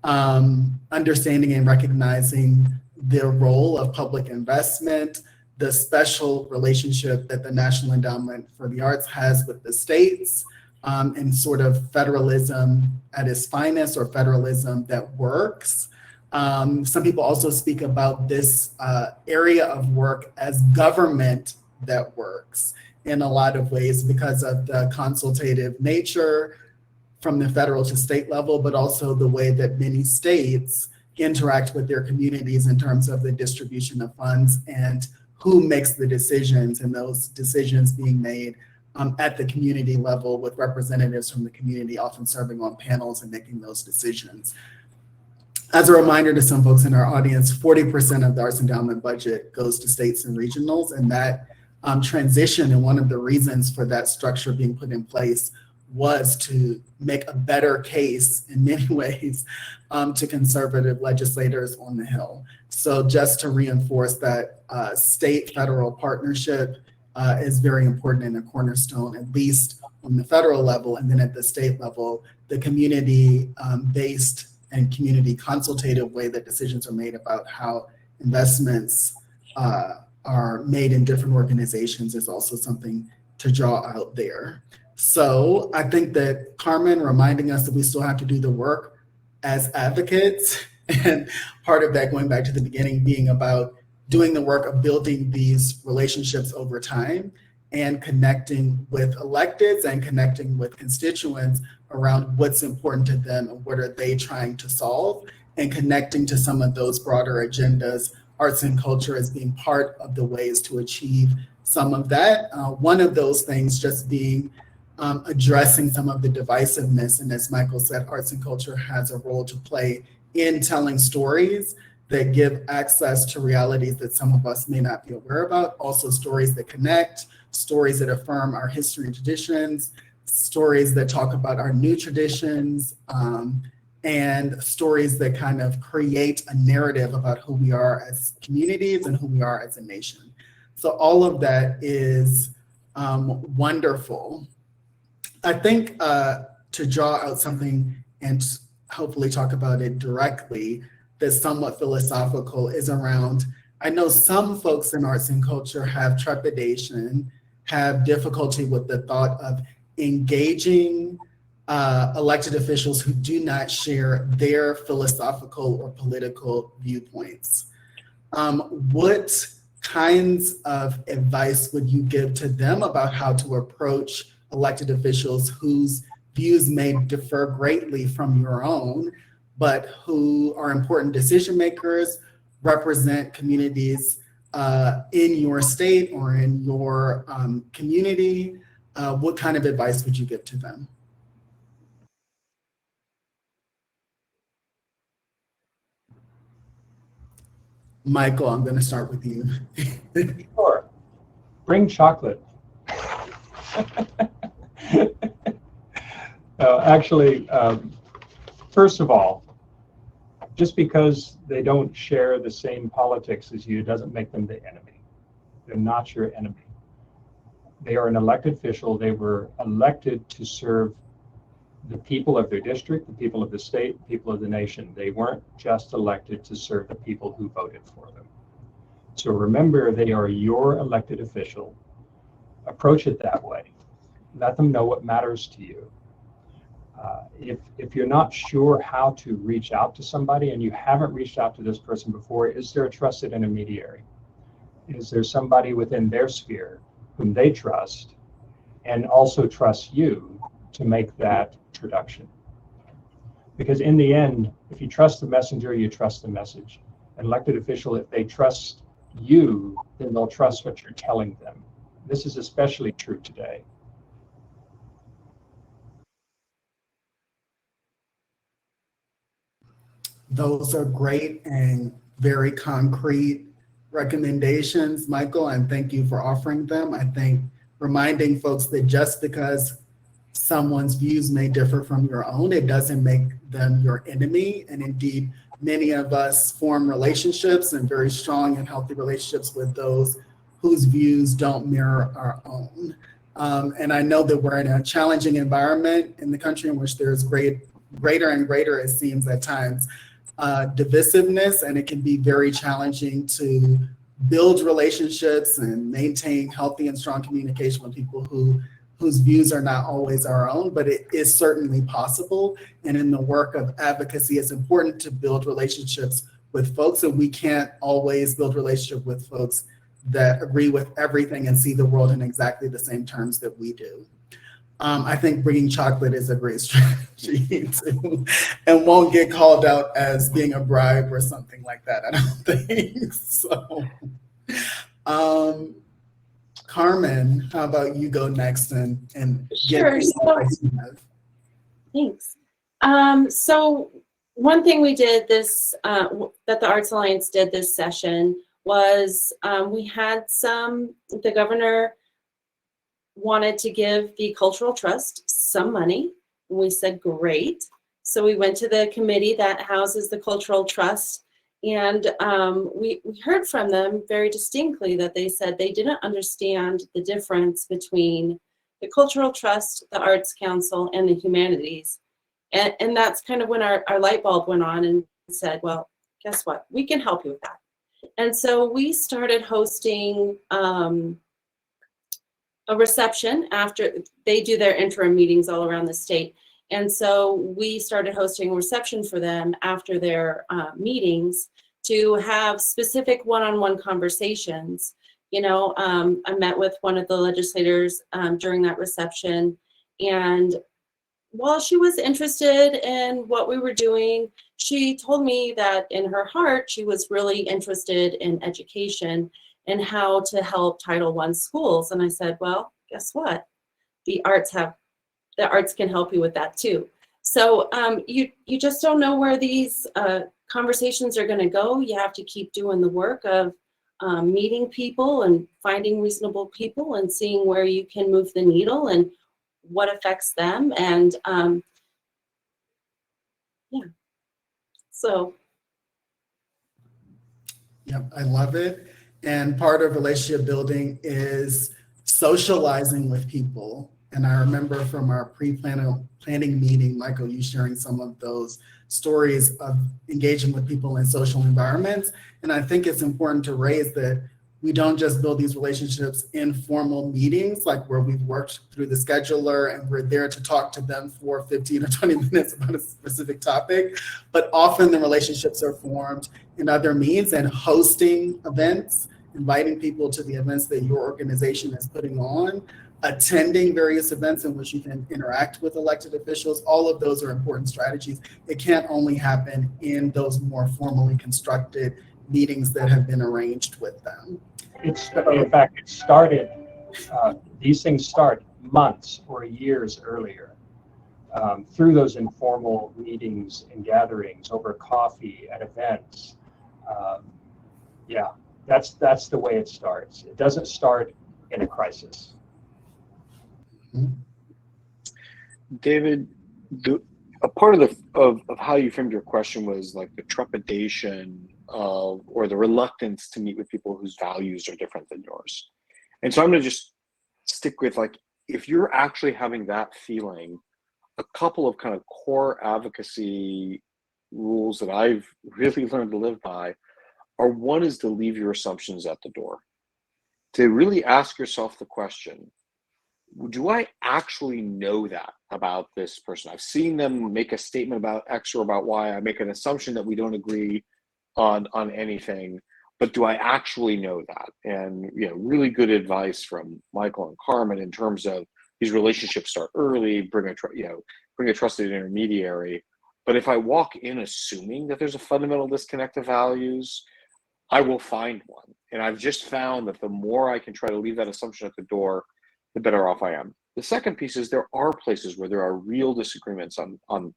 Speaker 2: understanding and recognizing the role of public investment, the special relationship that the National Endowment for the Arts has with the states, and sort of federalism at its finest, or federalism that works. Some people also speak about this area of work as government that works in a lot of ways because of the consultative nature from the federal to state level, but also the way that many states interact with their communities in terms of the distribution of funds and who makes the decisions, and those decisions being made at the community level with representatives from the community often serving on panels and making those decisions. As a reminder to some folks in our audience, 40% of the Arts Endowment budget goes to states and regionals, and that transition, and one of the reasons for that structure being put in place, was to make a better case in many ways to conservative legislators on the Hill. So just to reinforce that state-federal partnership is very important and a cornerstone, at least on the federal level, and then at the state level, the community based and community consultative way that decisions are made about how investments are made in different organizations is also something to draw out there. So I think that Carmen reminding us that we still have to do the work as advocates, and part of that, going back to the beginning, being about doing the work of building these relationships over time and connecting with electeds and connecting with constituents around what's important to them and what are they trying to solve, and connecting to some of those broader agendas, arts and culture as being part of the ways to achieve some of that. One of those things just being addressing some of the divisiveness, and as Michael said, arts and culture has a role to play in telling stories that give access to realities that some of us may not be aware about, also stories that connect, stories that affirm our history and traditions, stories that talk about our new traditions, and stories that kind of create a narrative about who we are as communities and who we are as a nation. So all of that is wonderful. I think to draw out something and hopefully talk about it directly that's somewhat philosophical is around, I know some folks in arts and culture have trepidation, have difficulty with the thought of engaging elected officials who do not share their philosophical or political viewpoints. What kinds of advice would you give to them about how to approach elected officials whose views may differ greatly from your own, but who are important decision makers, represent communities in your state or in your community? What kind of advice would you give to them? Michael, I'm going to start with you.
Speaker 3: Sure. Bring chocolate. Actually, first of all, just because they don't share the same politics as you doesn't make them the enemy. They're not your enemy. They are an elected official. They were elected to serve the people of their district, the people of the state, the people of the nation. They weren't just elected to serve the people who voted for them. So remember, they are your elected official. Approach it that way. Let them know what matters to you. If you're not sure how to reach out to somebody and you haven't reached out to this person before, is there a trusted intermediary? Is there somebody within their sphere whom they trust and also trust you to make that introduction? Because in the end, if you trust the messenger, you trust the message. An elected official, if they trust you, then they'll trust what you're telling them. This is especially true today.
Speaker 2: Those are great and very concrete recommendations, Michael, and thank you for offering them. I think reminding folks that just because someone's views may differ from your own, it doesn't make them your enemy. And indeed, many of us form relationships and very strong and healthy relationships with those whose views don't mirror our own. And I know that we're in a challenging environment in the country in which there's greater and greater, it seems at times, divisiveness, and it can be very challenging to build relationships and maintain healthy and strong communication with people whose views are not always our own, but it is certainly possible. And in the work of advocacy, it's important to build relationships with folks, and we can't always build relationship with folks that agree with everything and see the world in exactly the same terms that we do. I think bringing chocolate is a great strategy too, and won't get called out as being a bribe or something like that, I don't think. So, Carmen, how about you go next and
Speaker 5: Sure.
Speaker 2: get the advice you have?
Speaker 5: Thanks. So one thing we did this, that the Arts Alliance did this session was we had the governor wanted to give the Cultural Trust some money. We said, great. So we went to the committee that houses the Cultural Trust, and we heard from them very distinctly that they said they didn't understand the difference between the Cultural Trust, the Arts Council, and the Humanities. And that's kind of when our light bulb went on and said, well, guess what? We can help you with that. And so we started hosting a reception after they do their interim meetings all around the state. And so we started hosting a reception for them after their meetings to have specific one-on-one conversations. You know, I met with one of the legislators during that reception, and while she was interested in what we were doing, she told me that in her heart, she was really interested in education and how to help Title I schools. And I said, well, guess what? The arts can help you with that too. So you just don't know where these conversations are going to go. You have to keep doing the work of meeting people and finding reasonable people and seeing where you can move the needle and what affects them. And yeah, so.
Speaker 2: Yep, I love it. And part of relationship building is socializing with people. And I remember from our planning meeting, Michael, you sharing some of those stories of engaging with people in social environments. And I think it's important to raise that we don't just build these relationships in formal meetings, like where we've worked through the scheduler and we're there to talk to them for 15 or 20 minutes about a specific topic, but often the relationships are formed in other means, and hosting events, inviting people to the events that your organization is putting on, attending various events in which you can interact with elected officials. All of those are important strategies. It can't only happen in those more formally constructed meetings that have been arranged with them.
Speaker 3: In fact, it started, these things start months or years earlier through those informal meetings and gatherings over coffee at events. Yeah, that's the way it starts. It doesn't start in a crisis.
Speaker 7: David, a part of how you framed your question was like the trepidation of, or the reluctance to meet with people whose values are different than yours. And so I'm going to just stick with, like, if you're actually having that feeling, a couple of kind of core advocacy rules that I've really learned to live by are, one is to leave your assumptions at the door, to really ask yourself the question, do I actually know that about this person? I've seen them make a statement about X or about Y. I make an assumption that we don't agree on anything, but do I actually know that? And, you know, really good advice from Michael and Carmen in terms of these relationships start early, bring a trusted intermediary. But if I walk in assuming that there's a fundamental disconnect of values, I will find one. And I've just found that the more I can try to leave that assumption at the door, the better off I am. The second piece is there are places where there are real disagreements on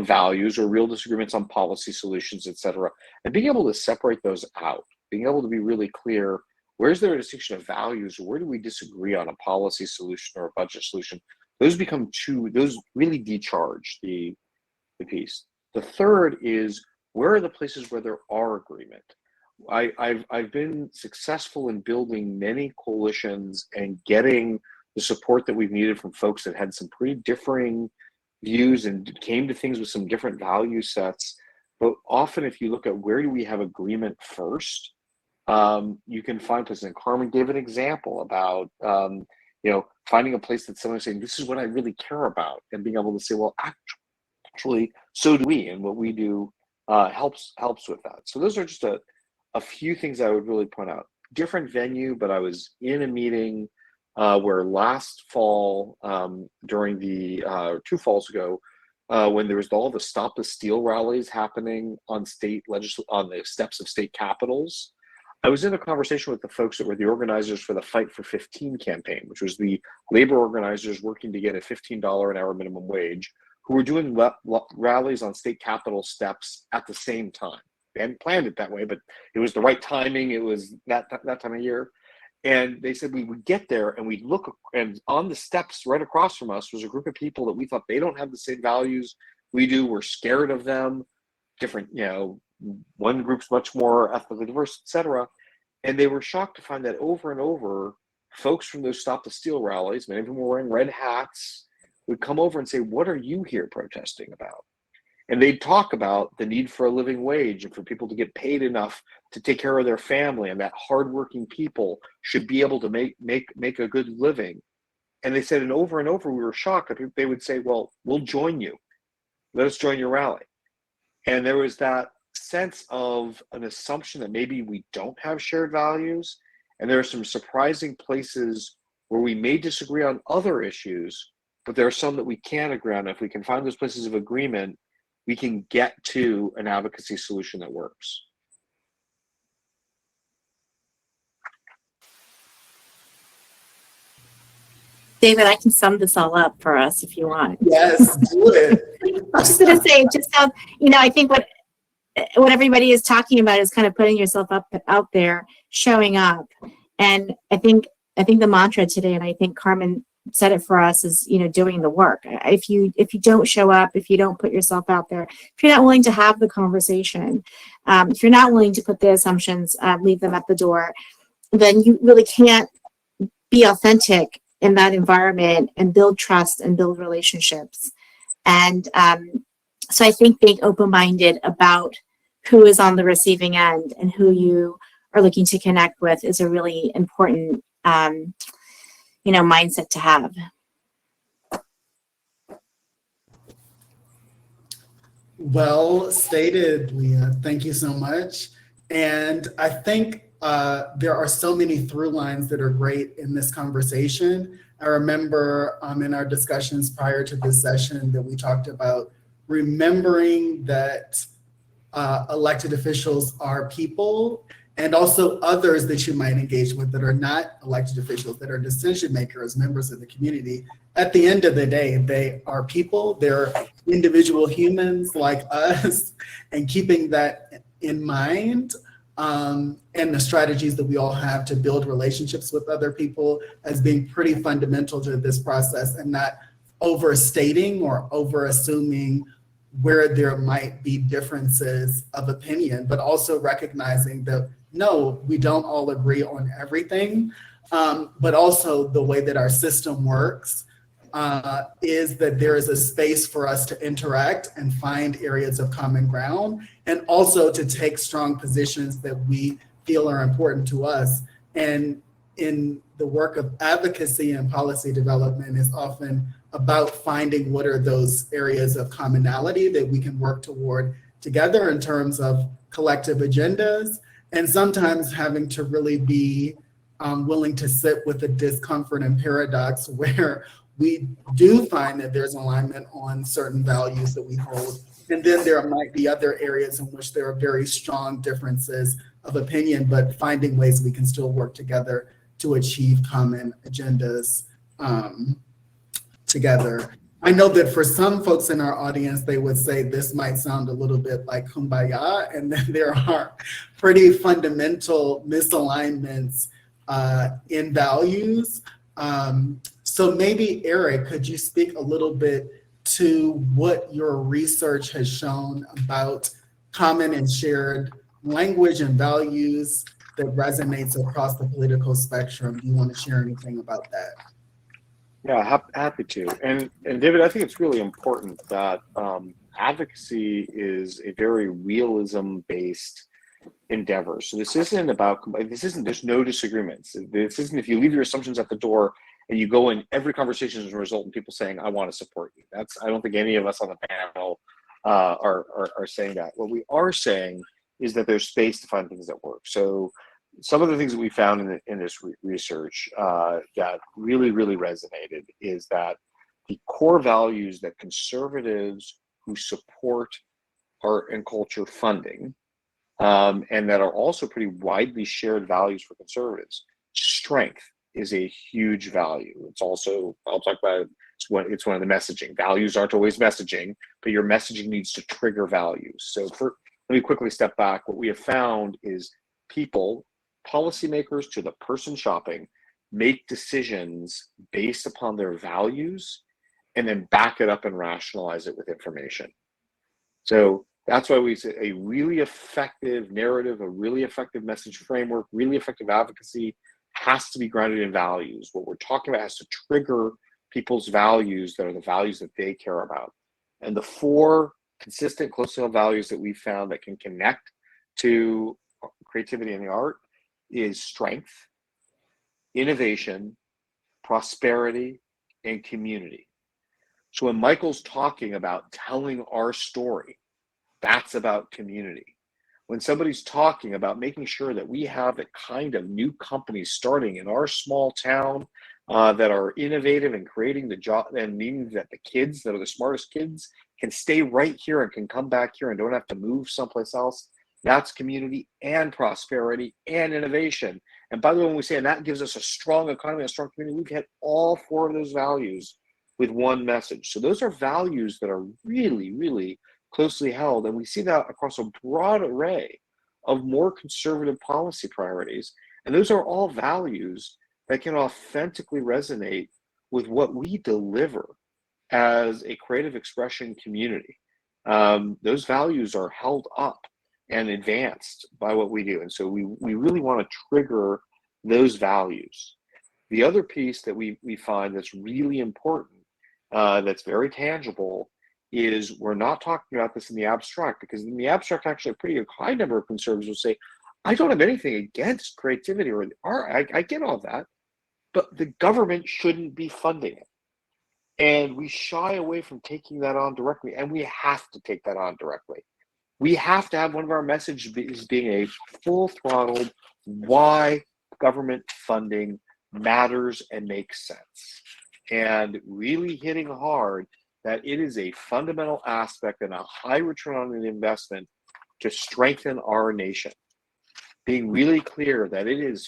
Speaker 7: values, or real disagreements on policy solutions, et cetera. And being able to separate those out, being able to be really clear, where's there a distinction of values, or where do we disagree on a policy solution or a budget solution? Those really decharge the piece. The third is, where are the places where there are agreement? I've been successful in building many coalitions and getting the support that we've needed from folks that had some pretty differing views and came to things with some different value sets. But often, if you look at where do we have agreement first, you can find places. And Carmen gave an example about finding a place that someone's saying, this is what I really care about, and being able to say, well, actually, so do we, and what we do helps with that. So those are just a few things I would really point out. Different venue, but I was in a meeting where last fall, during the 2 falls ago, when there was all the Stop the Steal rallies happening on on the steps of state capitals, I was in a conversation with the folks that were the organizers for the Fight for 15 campaign, which was the labor organizers working to get a $15 an hour minimum wage, who were doing rallies on state capitol steps at the same time. They hadn't planned it that way, but it was the right timing. It was that time of year. And they said we would get there and we'd look, and on the steps right across from us was a group of people that we thought they don't have the same values we do. We're scared of them. Different, one group's much more ethnically diverse, et cetera. And they were shocked to find that over and over, folks from those Stop the Steal rallies, many of them were wearing red hats, would come over and say, what are you here protesting about? And they'd talk about the need for a living wage and for people to get paid enough to take care of their family, and that hardworking people should be able to make a good living. And they said, and over we were shocked. They would say, well, we'll join you. Let us join your rally. And there was that sense of an assumption that maybe we don't have shared values. And there are some surprising places where we may disagree on other issues, but there are some that we can agree on. If we can find those places of agreement, we can get to an advocacy solution that works.
Speaker 6: David, I can sum this all up for us if you want.
Speaker 2: Yes, do it.
Speaker 6: I was just going to say, just how, I think what everybody is talking about is kind of putting yourself out there, showing up. And I think the mantra today, and I think Carmen said it for us, is, doing the work. If you don't show up, if you don't put yourself out there, if you're not willing to have the conversation, if you're not willing to put the assumptions, leave them at the door, then you really can't be authentic in that environment and build trust and build relationships. And so I think being open-minded about who is on the receiving end and who you are looking to connect with is a really important mindset to have.
Speaker 2: Well stated, Leah. Thank you so much. And I think there are so many through lines that are great in this conversation. I remember in our discussions prior to this session that we talked about remembering that elected officials are people, and also others that you might engage with that are not elected officials, that are decision makers, members of the community. At the end of the day, they are people, they're individual humans like us, and keeping that in mind, and the strategies that we all have to build relationships with other people as being pretty fundamental to this process, and not overstating or over assuming where there might be differences of opinion, but also recognizing that no, we don't all agree on everything, but also the way that our system works is that there is a space for us to interact and find areas of common ground, and also to take strong positions that we feel are important to us. And in the work of advocacy and policy development is often about finding what are those areas of commonality that we can work toward together in terms of collective agendas, and sometimes having to really be willing to sit with the discomfort and paradox where we do find that there's alignment on certain values that we hold. And then there might be other areas in which there are very strong differences of opinion, but finding ways we can still work together to achieve common agendas together. I know that for some folks in our audience, they would say this might sound a little bit like kumbaya, and then there are pretty fundamental misalignments in values. So maybe Eric, could you speak a little bit to what your research has shown about common and shared language and values that resonates across the political spectrum? Do you want to share anything about that?
Speaker 7: Yeah, happy to. And David, I think it's really important that advocacy is a very realism-based endeavor. So this isn't, there's no disagreements. This isn't if you leave your assumptions at the door and you go in, every conversation is a result in people saying, I want to support you. I don't think any of us on the panel are saying that. What we are saying is that there's space to find things that work. So some of the things that we found in this research that really, really resonated is that the core values that conservatives who support art and culture funding, and that are also pretty widely shared values for conservatives, strength is a huge value. It's also, I'll talk about it, it's one of the messaging. Values aren't always messaging, but your messaging needs to trigger values. So let me quickly step back. What we have found is people, policymakers to the person shopping, make decisions based upon their values and then back it up and rationalize it with information. So that's why we say a really effective narrative, a really effective message framework, really effective advocacy has to be grounded in values. What we're talking about has to trigger people's values that are the values that they care about. And the 4 consistent closely held values that we found that can connect to creativity and the art is strength, innovation, prosperity, and community. So when Michael's talking about telling our story, that's about community. When somebody's talking about making sure that we have the kind of new companies starting in our small town that are innovative and creating the job, and meaning that the kids that are the smartest kids can stay right here and can come back here and don't have to move someplace else, that's community and prosperity and innovation. And by the way, when we say, and that gives us a strong economy, a strong community, we've hit all 4 of those values with one message. So those are values that are really, really closely held. And we see that across a broad array of more conservative policy priorities. And those are all values that can authentically resonate with what we deliver as a creative expression community. Those values are held up and advanced by what we do. And so we really want to trigger those values. The other piece that we find that's really important, that's very tangible, is we're not talking about this in the abstract, because in the abstract, actually a pretty high number of conservatives will say, I don't have anything against creativity or art. I get all that, but the government shouldn't be funding it. And we shy away from taking that on directly, and we have to take that on directly. We have to have one of our messages being a full-throttled why government funding matters and makes sense. And really hitting hard that it is a fundamental aspect and a high return on an investment to strengthen our nation. Being really clear that it is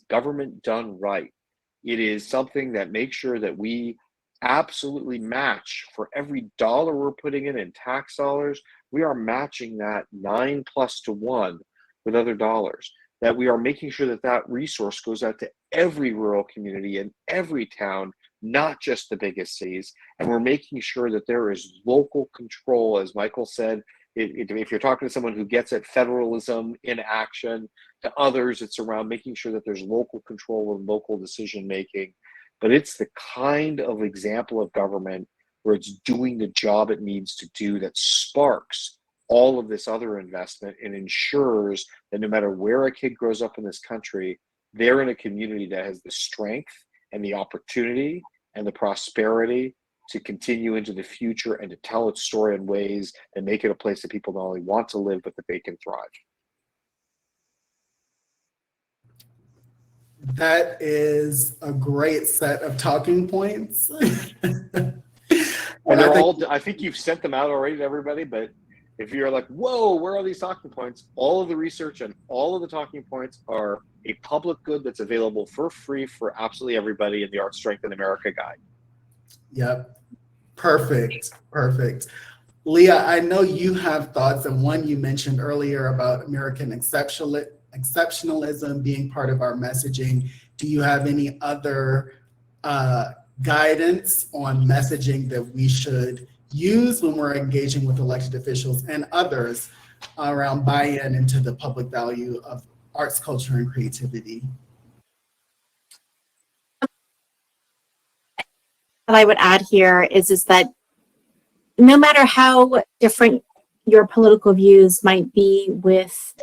Speaker 7: government done right. It is something that makes sure that we absolutely match for every dollar we're putting in tax dollars, we are matching that 9+ to 1 with other dollars. That we are making sure that that resource goes out to every rural community and every town, not just the biggest cities. And we're making sure that there is local control, as Michael said. If you're talking to someone who gets at federalism in action, to others, it's around making sure that there's local control and local decision making. But it's the kind of example of government where it's doing the job it needs to do that sparks all of this other investment and ensures that no matter where a kid grows up in this country, they're in a community that has the strength and the opportunity and the prosperity to continue into the future and to tell its story in ways that make it a place that people not only want to live, but that they can thrive.
Speaker 2: That is a great set of talking points.
Speaker 7: And they're all, I think you've sent them out already to everybody, but if you're like, whoa, where are these talking points? All of the research and all of the talking points are a public good that's available for free for absolutely everybody in the Art Strength in America guide.
Speaker 2: Yep. Perfect. Perfect. Leah, I know you have thoughts, and one you mentioned earlier about American exceptionalism being part of our messaging. Do you have any other guidance on messaging that we should use when we're engaging with elected officials and others around buy-in into the public value of arts, culture, and creativity?
Speaker 6: What I would add here is that no matter how different your political views might be with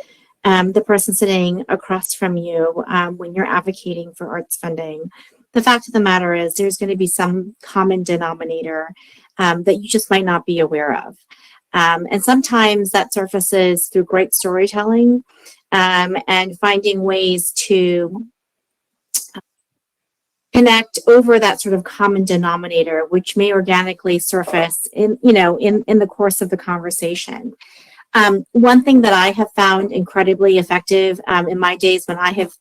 Speaker 6: the person sitting across from you when you're advocating for arts funding, the fact of the matter is there's going to be some common denominator that you just might not be aware of. And sometimes that surfaces through great storytelling and finding ways to connect over that sort of common denominator, which may organically surface in the course of the conversation. One thing that I have found incredibly effective in my days when I have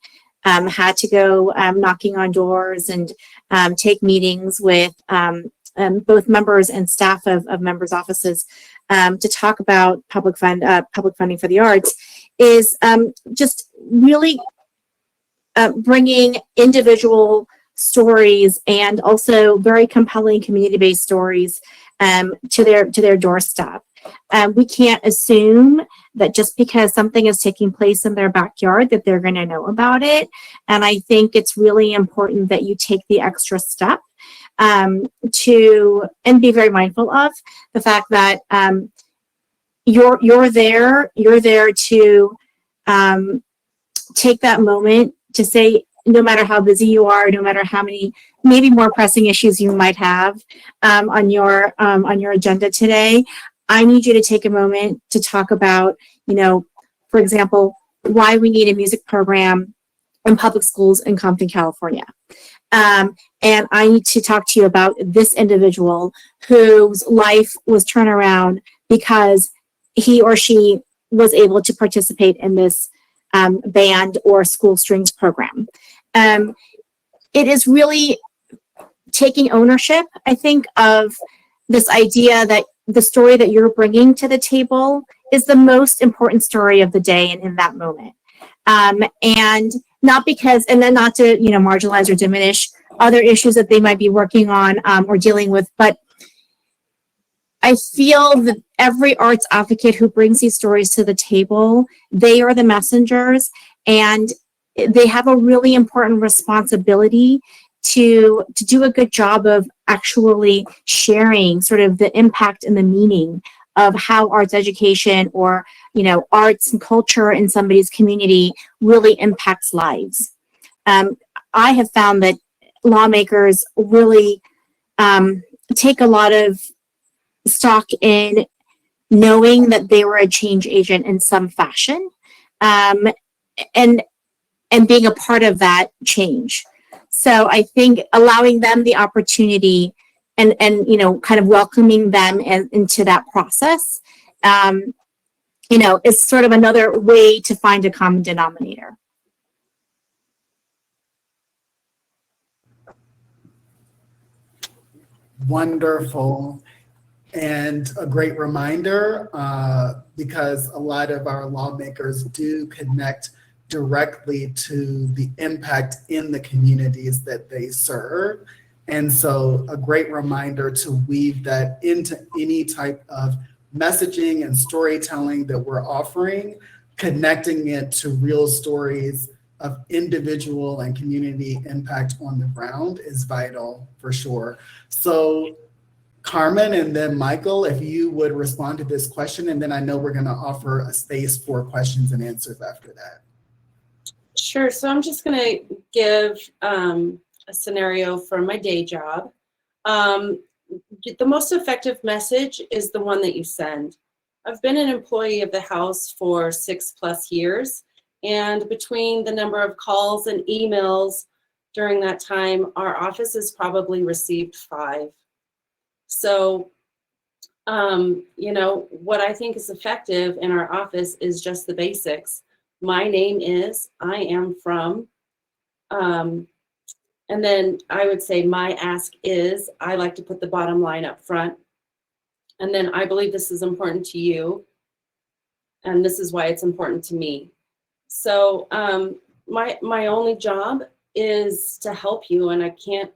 Speaker 6: had to go knocking on doors and take meetings with both members and staff of members' offices to talk about public funding for the arts is just really bringing individual stories and also very compelling community-based stories to their doorstep. We can't assume that just because something is taking place in their backyard that they're going to know about it. And I think it's really important that you take the extra step and be very mindful of the fact that you're there to take that moment to say, no matter how busy you are, no matter how many maybe more pressing issues you might have on your agenda today, I need you to take a moment to talk about, for example, why we need a music program in public schools in Compton, California. And I need to talk to you about this individual whose life was turned around because he or she was able to participate in this band or school strings program. It is really taking ownership, I think, of this idea that the story that you're bringing to the table is the most important story of the day and in that moment. And not because, and then not to, marginalize or diminish other issues that they might be working on or dealing with, but I feel that every arts advocate who brings these stories to the table, they are the messengers, and they have a really important responsibility to do a good job of actually sharing sort of the impact and the meaning of how arts education or, arts and culture in somebody's community really impacts lives. I have found that lawmakers really take a lot of stock in knowing that they were a change agent in some fashion, and being a part of that change. So I think allowing them the opportunity and kind of welcoming them into that process, is sort of another way to find a common denominator.
Speaker 2: Wonderful. And a great reminder, because a lot of our lawmakers do connect directly to the impact in the communities that they serve. And so a great reminder to weave that into any type of messaging and storytelling that we're offering, connecting it to real stories of individual and community impact on the ground is vital for sure. So Carmen and then Michael, if you would respond to this question, and then I know we're going to offer a space for questions and answers after that.
Speaker 5: Sure. So I'm just going to give a scenario from my day job. The most effective message is the one that you send. I've been an employee of the House for 6+ years, and between the number of calls and emails during that time, our office has probably received 5. So, what I think is effective in our office is just the basics. My name is, I am from, and then I would say my ask is, I like to put the bottom line up front. And then I believe this is important to you, and this is why it's important to me. So my only job is to help you, and I can't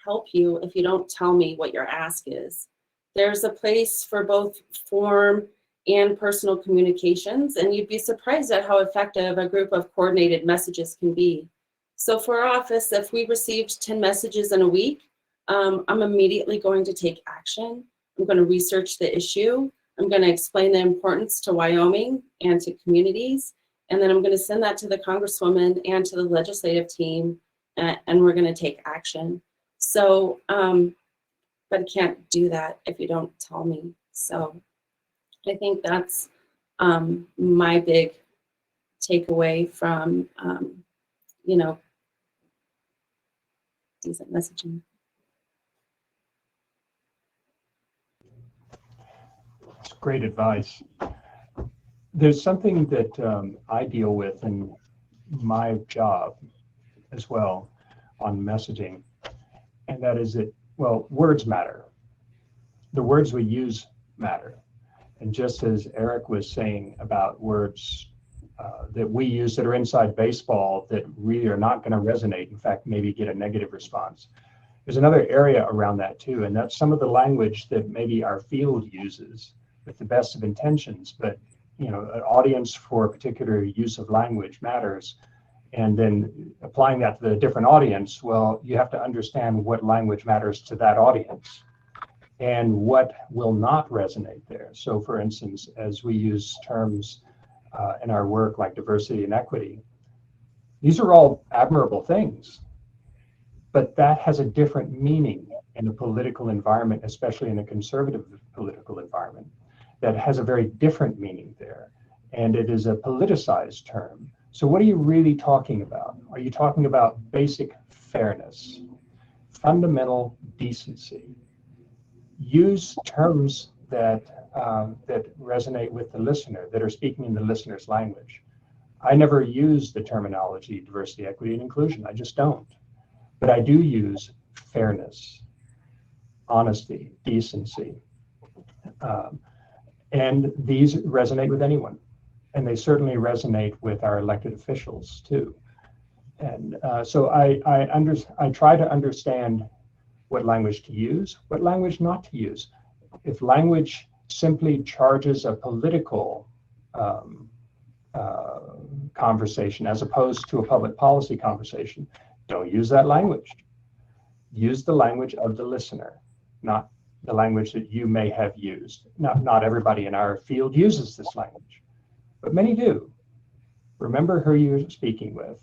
Speaker 5: help you if you don't tell me what your ask is. There's a place for both form and personal communications, and you'd be surprised at how effective a group of coordinated messages can be. So for our office, if we received 10 messages in a week, I'm immediately going to take action. I'm going to research the issue. I'm going to explain the importance to Wyoming and to communities, and then I'm going to send that to the Congresswoman and to the legislative team, and we're going to take action. So, but I can't do that if you don't tell me. So I think that's my big takeaway from, decent messaging.
Speaker 3: It's great advice. There's something that I deal with in my job as well on messaging, and that is that, well, words matter. The words we use matter. And just as Eric was saying about words that we use that are inside baseball that really are not going to resonate, in fact, maybe get a negative response. There's another area around that too, and that's some of the language that maybe our field uses with the best of intentions, but an audience for a particular use of language matters. And then applying that to the different audience, well, you have to understand what language matters to that audience and what will not resonate there. So for instance, as we use terms in our work like diversity and equity, these are all admirable things, but that has a different meaning in a political environment, especially in a conservative political environment, that has a very different meaning there. And it is a politicized term. So what are you really talking about? Are you talking about basic fairness, fundamental decency? Use terms that resonate with the listener, that are speaking in the listener's language. I never use the terminology diversity, equity, and inclusion. I just don't. But I do use fairness, honesty, decency. And these resonate with anyone. And they certainly resonate with our elected officials too. And so I try to understand what language to use, what language not to use. If language simply charges a political conversation as opposed to a public policy conversation, don't use that language. Use the language of the listener, not the language that you may have used. Not everybody in our field uses this language, but many do. Remember who you're speaking with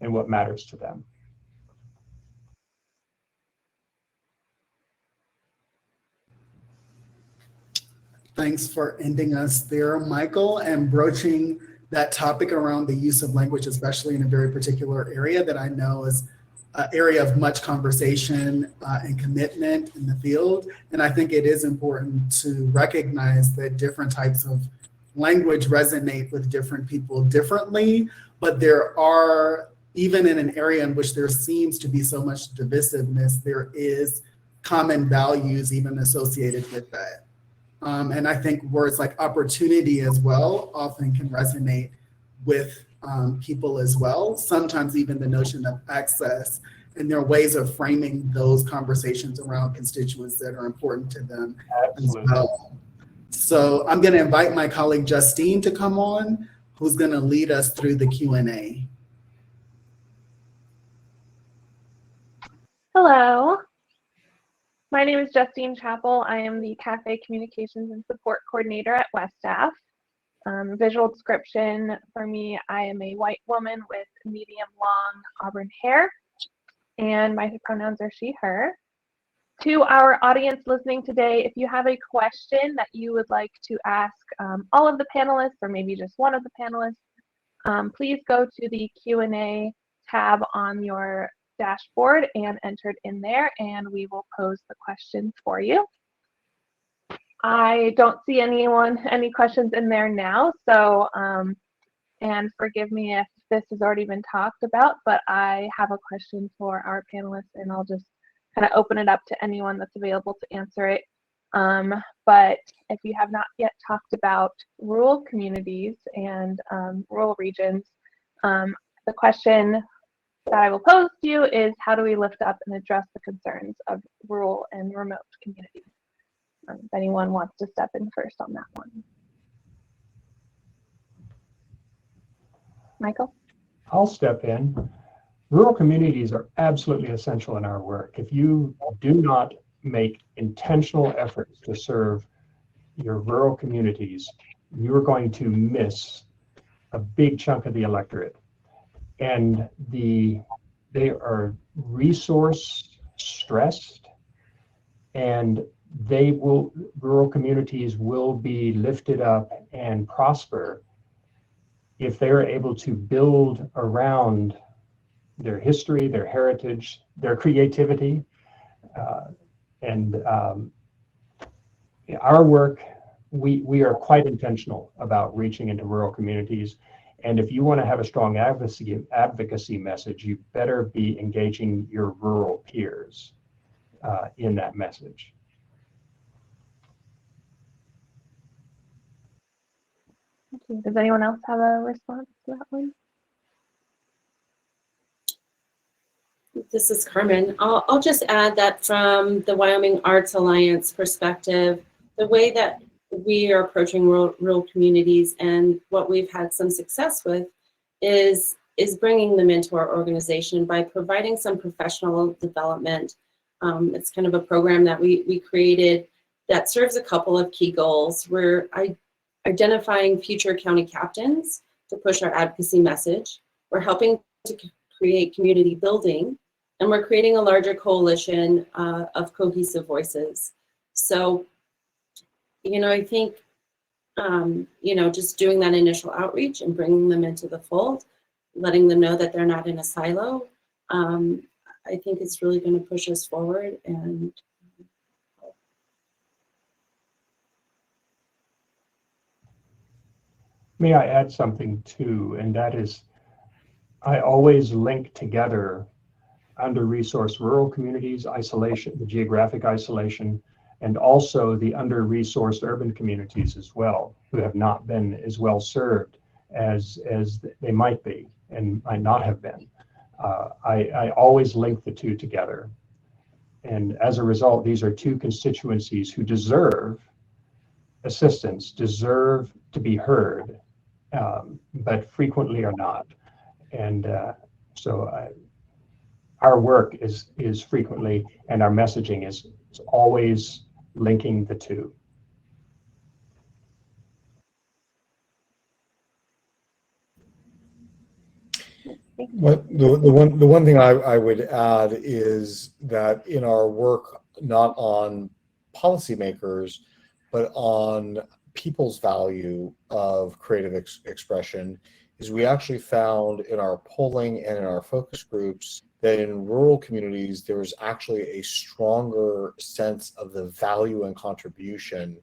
Speaker 3: and what matters to them.
Speaker 2: Thanks for ending us there, Michael, and broaching that topic around the use of language, especially in a very particular area that I know is an area of much conversation and commitment in the field. And I think it is important to recognize that different types of language resonate with different people differently, but there are, even in an area in which there seems to be so much divisiveness, there is common values even associated with that. And I think words like opportunity as well often can resonate with people as well. Sometimes even the notion of access, and there are ways of framing those conversations around constituents that are important to them.
Speaker 3: Absolutely.
Speaker 2: As well. So I'm going to invite my colleague Justine to come on, who's going to lead us through the Q&A.
Speaker 8: Hello. My name is Justine Chappell. I am the Cafe Communications and Support Coordinator at WestAF. Visual description for me, I am a white woman with medium long auburn hair, and my pronouns are she, her. To our audience listening today, if you have a question that you would like to ask all of the panelists or maybe just one of the panelists, please go to the Q&A tab on your dashboard and enter it in there, and we will pose the questions for you. I don't see any questions in there now, so and forgive me if this has already been talked about, but I have a question for our panelists, and I'll just kind of open it up to anyone that's available to answer it. But if you have not yet talked about rural communities and rural regions, the question that I will pose to you is, how do we lift up and address the concerns of rural and remote communities? If anyone wants to step in first on that one. Michael?
Speaker 3: I'll step in. Rural communities are absolutely essential in our work. If you do not make intentional efforts to serve your rural communities, you're going to miss a big chunk of the electorate. And they are resource stressed, and rural communities will be lifted up and prosper if they're able to build around their history, their heritage, their creativity. Our work, we are quite intentional about reaching into rural communities. And if you want to have a strong advocacy message, you better be engaging your rural peers in that message.
Speaker 8: Okay. Does anyone else have a response to that one?
Speaker 5: This is Carmen. I'll just add that from the Wyoming Arts Alliance perspective, the way that we are approaching rural communities and what we've had some success with is is bringing them into our organization by providing some professional development. It's kind of a program that we created that serves a couple of key goals. We're identifying future county captains to push our advocacy message. We're helping to create community building, and we're creating a larger coalition of cohesive voices. So, I think, just doing that initial outreach and bringing them into the fold, letting them know that they're not in a silo, I think it's really going to push us forward. And
Speaker 3: may I add something too, and that is, I always link together under-resourced rural communities, isolation, the geographic isolation, and also the under-resourced urban communities as well, who have not been as well served as they might be and might not have been. I always link the two together. And as a result, these are two constituencies who deserve assistance, deserve to be heard, but frequently are not. And our work is frequently, and our messaging is always linking the two.
Speaker 9: What the one thing I would add is that in our work, not on policymakers, but on people's value of creative expression, is we actually found in our polling and in our focus groups that in rural communities, there's actually a stronger sense of the value and contribution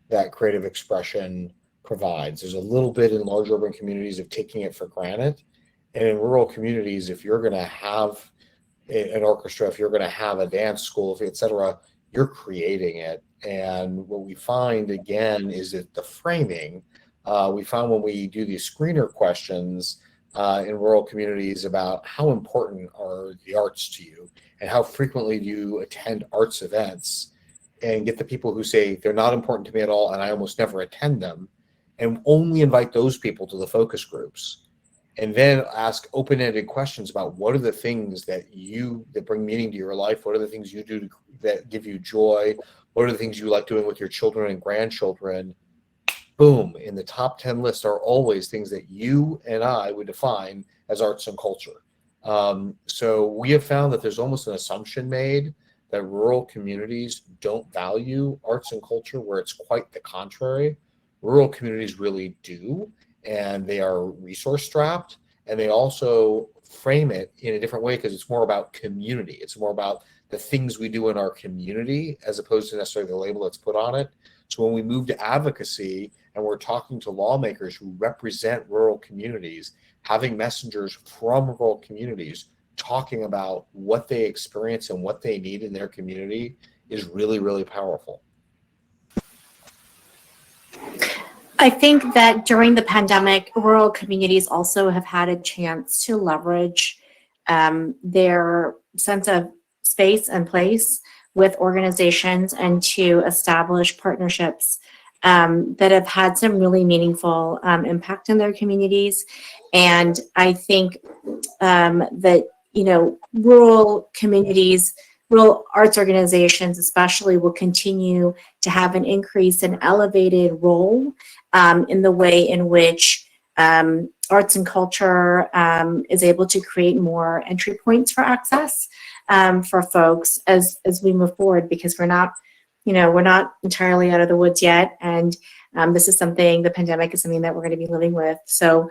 Speaker 9: that creative expression provides. There's a little bit in large urban communities of taking it for granted. And in rural communities, if you're going to have an orchestra, if you're going to have a dance school, et cetera, you're creating it. And what we find, again, is that the framing, we found when we do these screener questions in rural communities about how important are the arts to you and how frequently do you attend arts events, and get the people who say they're not important to me at all and I almost never attend them, and only invite those people to the focus groups. And then ask open-ended questions about what are the things that bring meaning to your life? What are the things you do that give you joy? What are the things you like doing with your children and grandchildren? Boom, in the top 10 list are always things that you and I would define as arts and culture. So we have found that there's almost an assumption made that rural communities don't value arts and culture, where it's quite the contrary. Rural communities really do. And they are resource strapped, and they also frame it in a different way because it's more about community. It's more about the things we do in our community as opposed to necessarily the label that's put on it. So when we move to advocacy and we're talking to lawmakers who represent rural communities, having messengers from rural communities talking about what they experience and what they need in their community is really, really powerful.
Speaker 6: I think that during the pandemic, rural communities also have had a chance to leverage their sense of space and place with organizations and to establish partnerships that have had some really meaningful impact in their communities. And I think that, rural communities, rural arts organizations especially, will continue to have an increased and elevated role in the way in which arts and culture is able to create more entry points for access for folks as we move forward, because we're not entirely out of the woods yet. And the pandemic is something that we're going to be living with. So,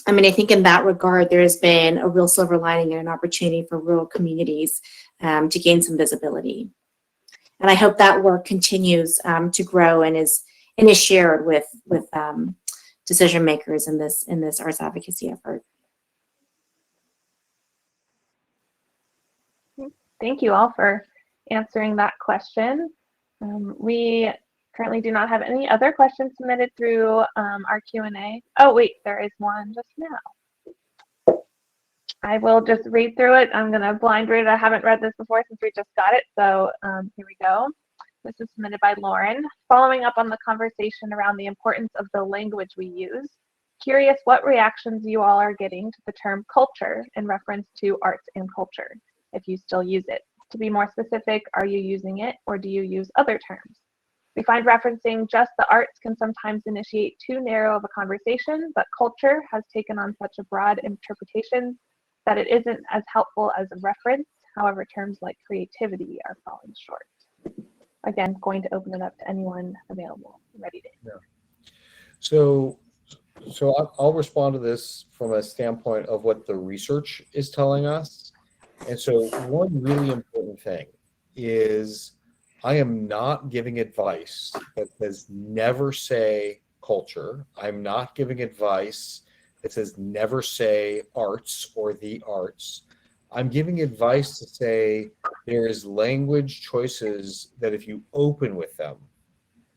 Speaker 6: I think in that regard, there has been a real silver lining and an opportunity for rural communities to gain some visibility. And I hope that work continues to grow and is shared with decision makers in this arts advocacy effort.
Speaker 8: Thank you all for answering that question. We currently do not have any other questions submitted through our Q&A. Oh, wait, there is one just now. I will just read through it. I'm going to blind read it. I haven't read this before since we just got it. So here we go. This is submitted by Lauren. Following up on the conversation around the importance of the language we use, curious what reactions you all are getting to the term culture in reference to arts and culture, if you still use it. To be more specific, are you using it or do you use other terms? We find referencing just the arts can sometimes initiate too narrow of a conversation, but culture has taken on such a broad interpretation that it isn't as helpful as a reference. However, terms like creativity are falling short. Again, going to open it up to anyone available, ready to.
Speaker 9: Yeah. So I'll respond to this from a standpoint of what the research is telling us. And so one really important thing is I am not giving advice that says never say culture. I'm not giving advice that says never say arts or the arts. I'm giving advice to say there is language choices that if you open with them,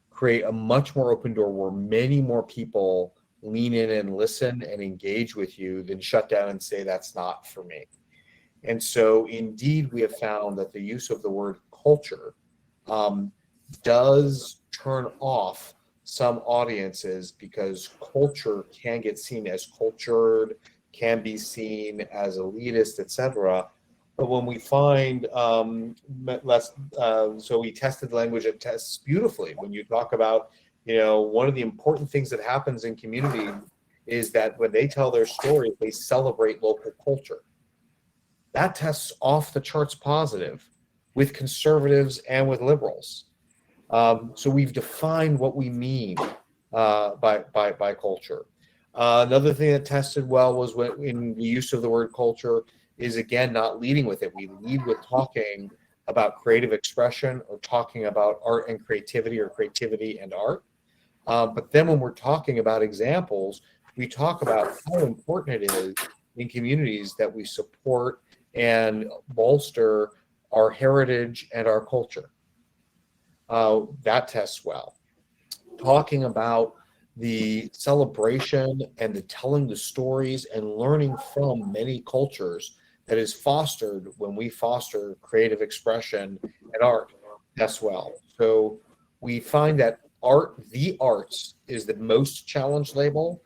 Speaker 9: create a much more open door where many more people lean in and listen and engage with you than shut down and say that's not for me. And so indeed, we have found that the use of the word culture does turn off some audiences because culture can get seen as cultured, can be seen as elitist, etc. But when we find so we tested language, it tests beautifully. When you talk about, one of the important things that happens in community is that when they tell their story, they celebrate local culture. That tests off the charts positive with conservatives and with liberals. So we've defined what we mean by culture. Another thing that tested well was in the use of the word culture is, again, not leading with it. We lead with talking about creative expression or talking about art and creativity or creativity and art. But then when we're talking about examples, we talk about how important it is in communities that we support and bolster our heritage and our culture. That tests well. Talking about the celebration and the telling the stories and learning from many cultures that is fostered when we foster creative expression and art, tests well. So we find that the arts is the most challenged label.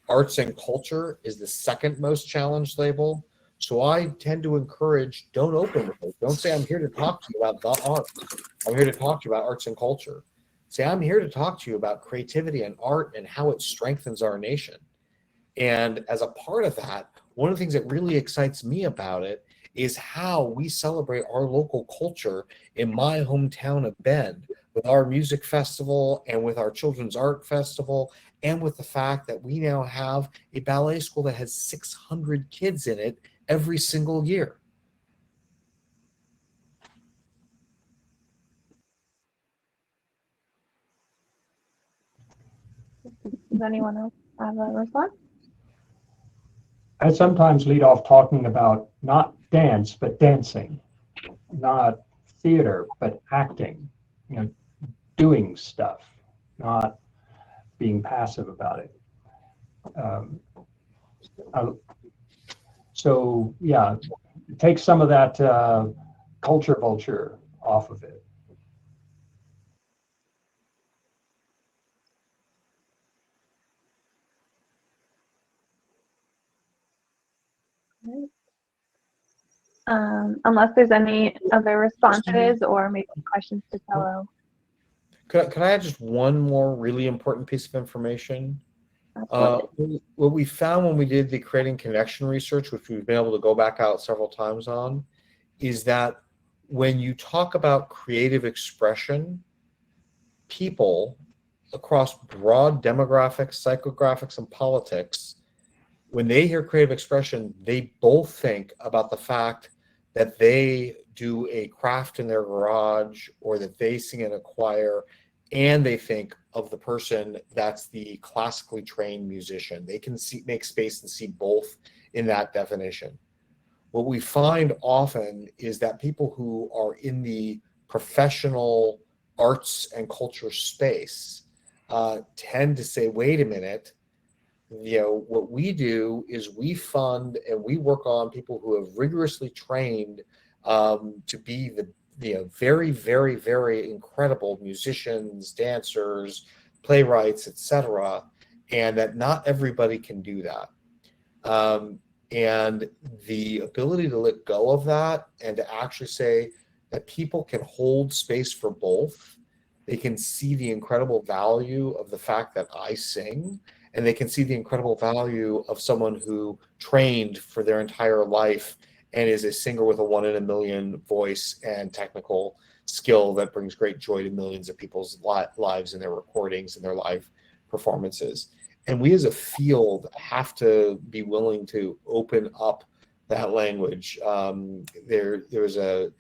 Speaker 9: Arts and culture is the second most challenged label. So I tend to encourage, don't open with it. Don't say, I'm here to talk to you about the arts. I'm here to talk to you about arts and culture. Say, I'm here to talk to you about creativity and art and how it strengthens our nation. And as a part of that, one of the things that really excites me about it is how we celebrate our local culture in my hometown of Bend with our music festival and with our children's art festival and with the fact that we now have a ballet school that has 600 kids in it every single year.
Speaker 8: Does anyone else have a response?
Speaker 3: I sometimes lead off talking about not dance, but dancing, not theater, but acting, doing stuff, not being passive about it. So yeah, take some of that culture vulture off of it.
Speaker 8: Unless there's any other responses or maybe questions to fellow.
Speaker 9: Could I add just one more really important piece of information? What we found when we did the Creating Connection research, which we've been able to go back out several times on, is that when you talk about creative expression, people across broad demographics, psychographics, and politics, when they hear creative expression, they both think about the fact that they do a craft in their garage or that they sing in a choir, and they think of the person that's the classically trained musician. They can make space and see both in that definition. What we find often is that people who are in the professional arts and culture space tend to say, wait a minute, what we do is we fund and we work on people who have rigorously trained to be the very, very, very incredible musicians, dancers, playwrights, etc. and that not everybody can do that. And the ability to let go of that and to actually say that people can hold space for both. They can see the incredible value of the fact that I sing, and they can see the incredible value of someone who trained for their entire life and is a singer with a 1 in a million voice and technical skill that brings great joy to millions of people's lives in their recordings and their live performances. And we as a field have to be willing to open up that language. There was a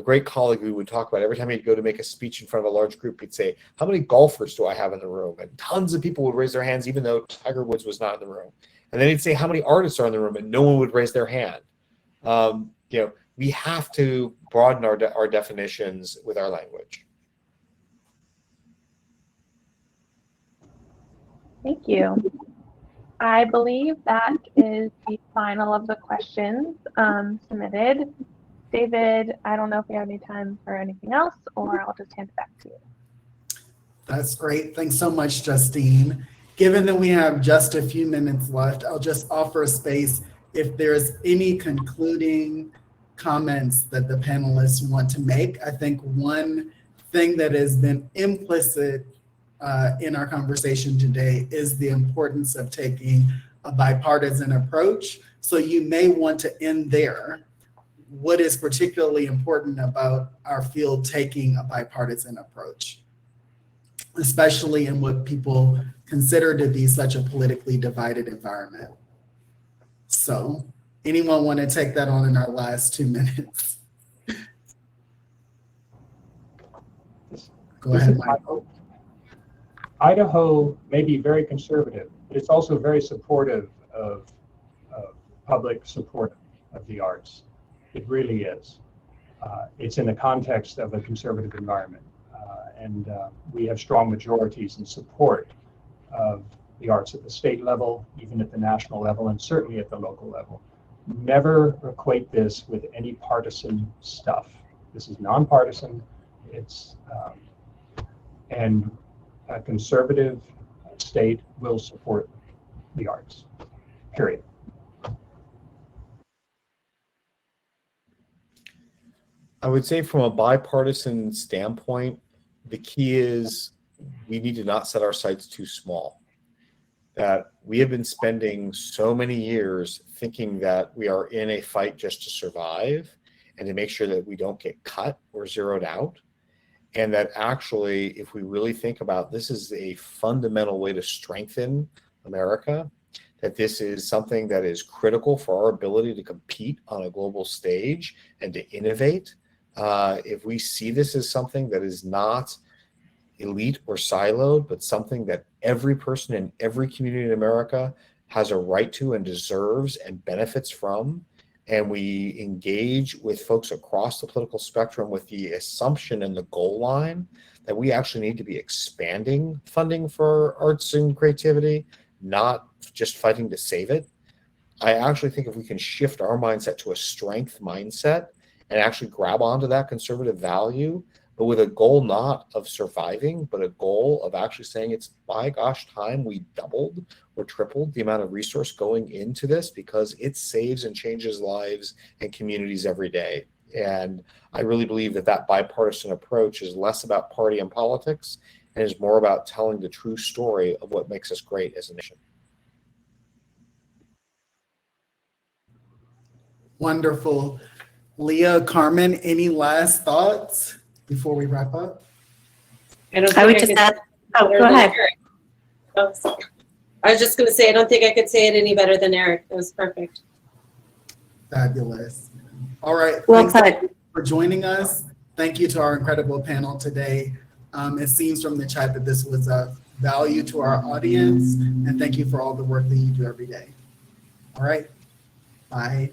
Speaker 9: great colleague who would talk about every time he'd go to make a speech in front of a large group, he'd say, how many golfers do I have in the room? And tons of people would raise their hands, even though Tiger Woods was not in the room. And then he'd say, how many artists are in the room? And no one would raise their hand. We have to broaden our definitions with our language.
Speaker 8: Thank you. I believe that is the final of the questions submitted. David, I don't know if you have any time for anything else, or I'll just hand it back to you.
Speaker 2: That's great. Thanks so much, Justine. Given that we have just a few minutes left, I'll just offer a space if there's any concluding comments that the panelists want to make. I think one thing that has been implicit in our conversation today is the importance of taking a bipartisan approach. So you may want to end there. What is particularly important about our field taking a bipartisan approach, especially in what people consider to be such a politically divided environment? So anyone want to take that on in our last 2 minutes? Go ahead, Michael.
Speaker 3: Idaho may be very conservative, but it's also very supportive of public support of the arts. It really is. It's in the context of a conservative environment, and we have strong majorities in support of the arts at the state level, even at the national level, and certainly at the local level. Never equate this with any partisan stuff. This is nonpartisan. It's and a conservative state will support the arts, period.
Speaker 9: I would say from a bipartisan standpoint, the key is we need to not set our sights too small. That we have been spending so many years thinking that we are in a fight just to survive and to make sure that we don't get cut or zeroed out. And that actually, if we really think about this is a fundamental way to strengthen America, that this is something that is critical for our ability to compete on a global stage and to innovate. If we see this as something that is not elite or siloed, but something that every person in every community in America has a right to and deserves and benefits from, and we engage with folks across the political spectrum with the assumption and the goal line that we actually need to be expanding funding for arts and creativity, not just fighting to save it. I actually think if we can shift our mindset to a strength mindset and actually grab onto that conservative value, but with a goal not of surviving, but a goal of actually saying it's, by gosh, time we doubled or tripled the amount of resource going into this because it saves and changes lives and communities every day. And I really believe that that bipartisan approach is less about party and politics and is more about telling the true story of what makes us great as a nation.
Speaker 2: Wonderful. Leah, Carmen, any last thoughts before we wrap up?
Speaker 6: I would just add, oh, go ahead.
Speaker 5: Oh, sorry. I was just going to say, I don't think I could say it any better than Eric. It was perfect.
Speaker 2: Fabulous. All right.
Speaker 6: Well
Speaker 2: Thanks
Speaker 6: put.
Speaker 2: for joining us. Thank you to our incredible panel today. It seems from the chat that this was of value to our audience, and thank you for all the work that you do every day. All right. Bye.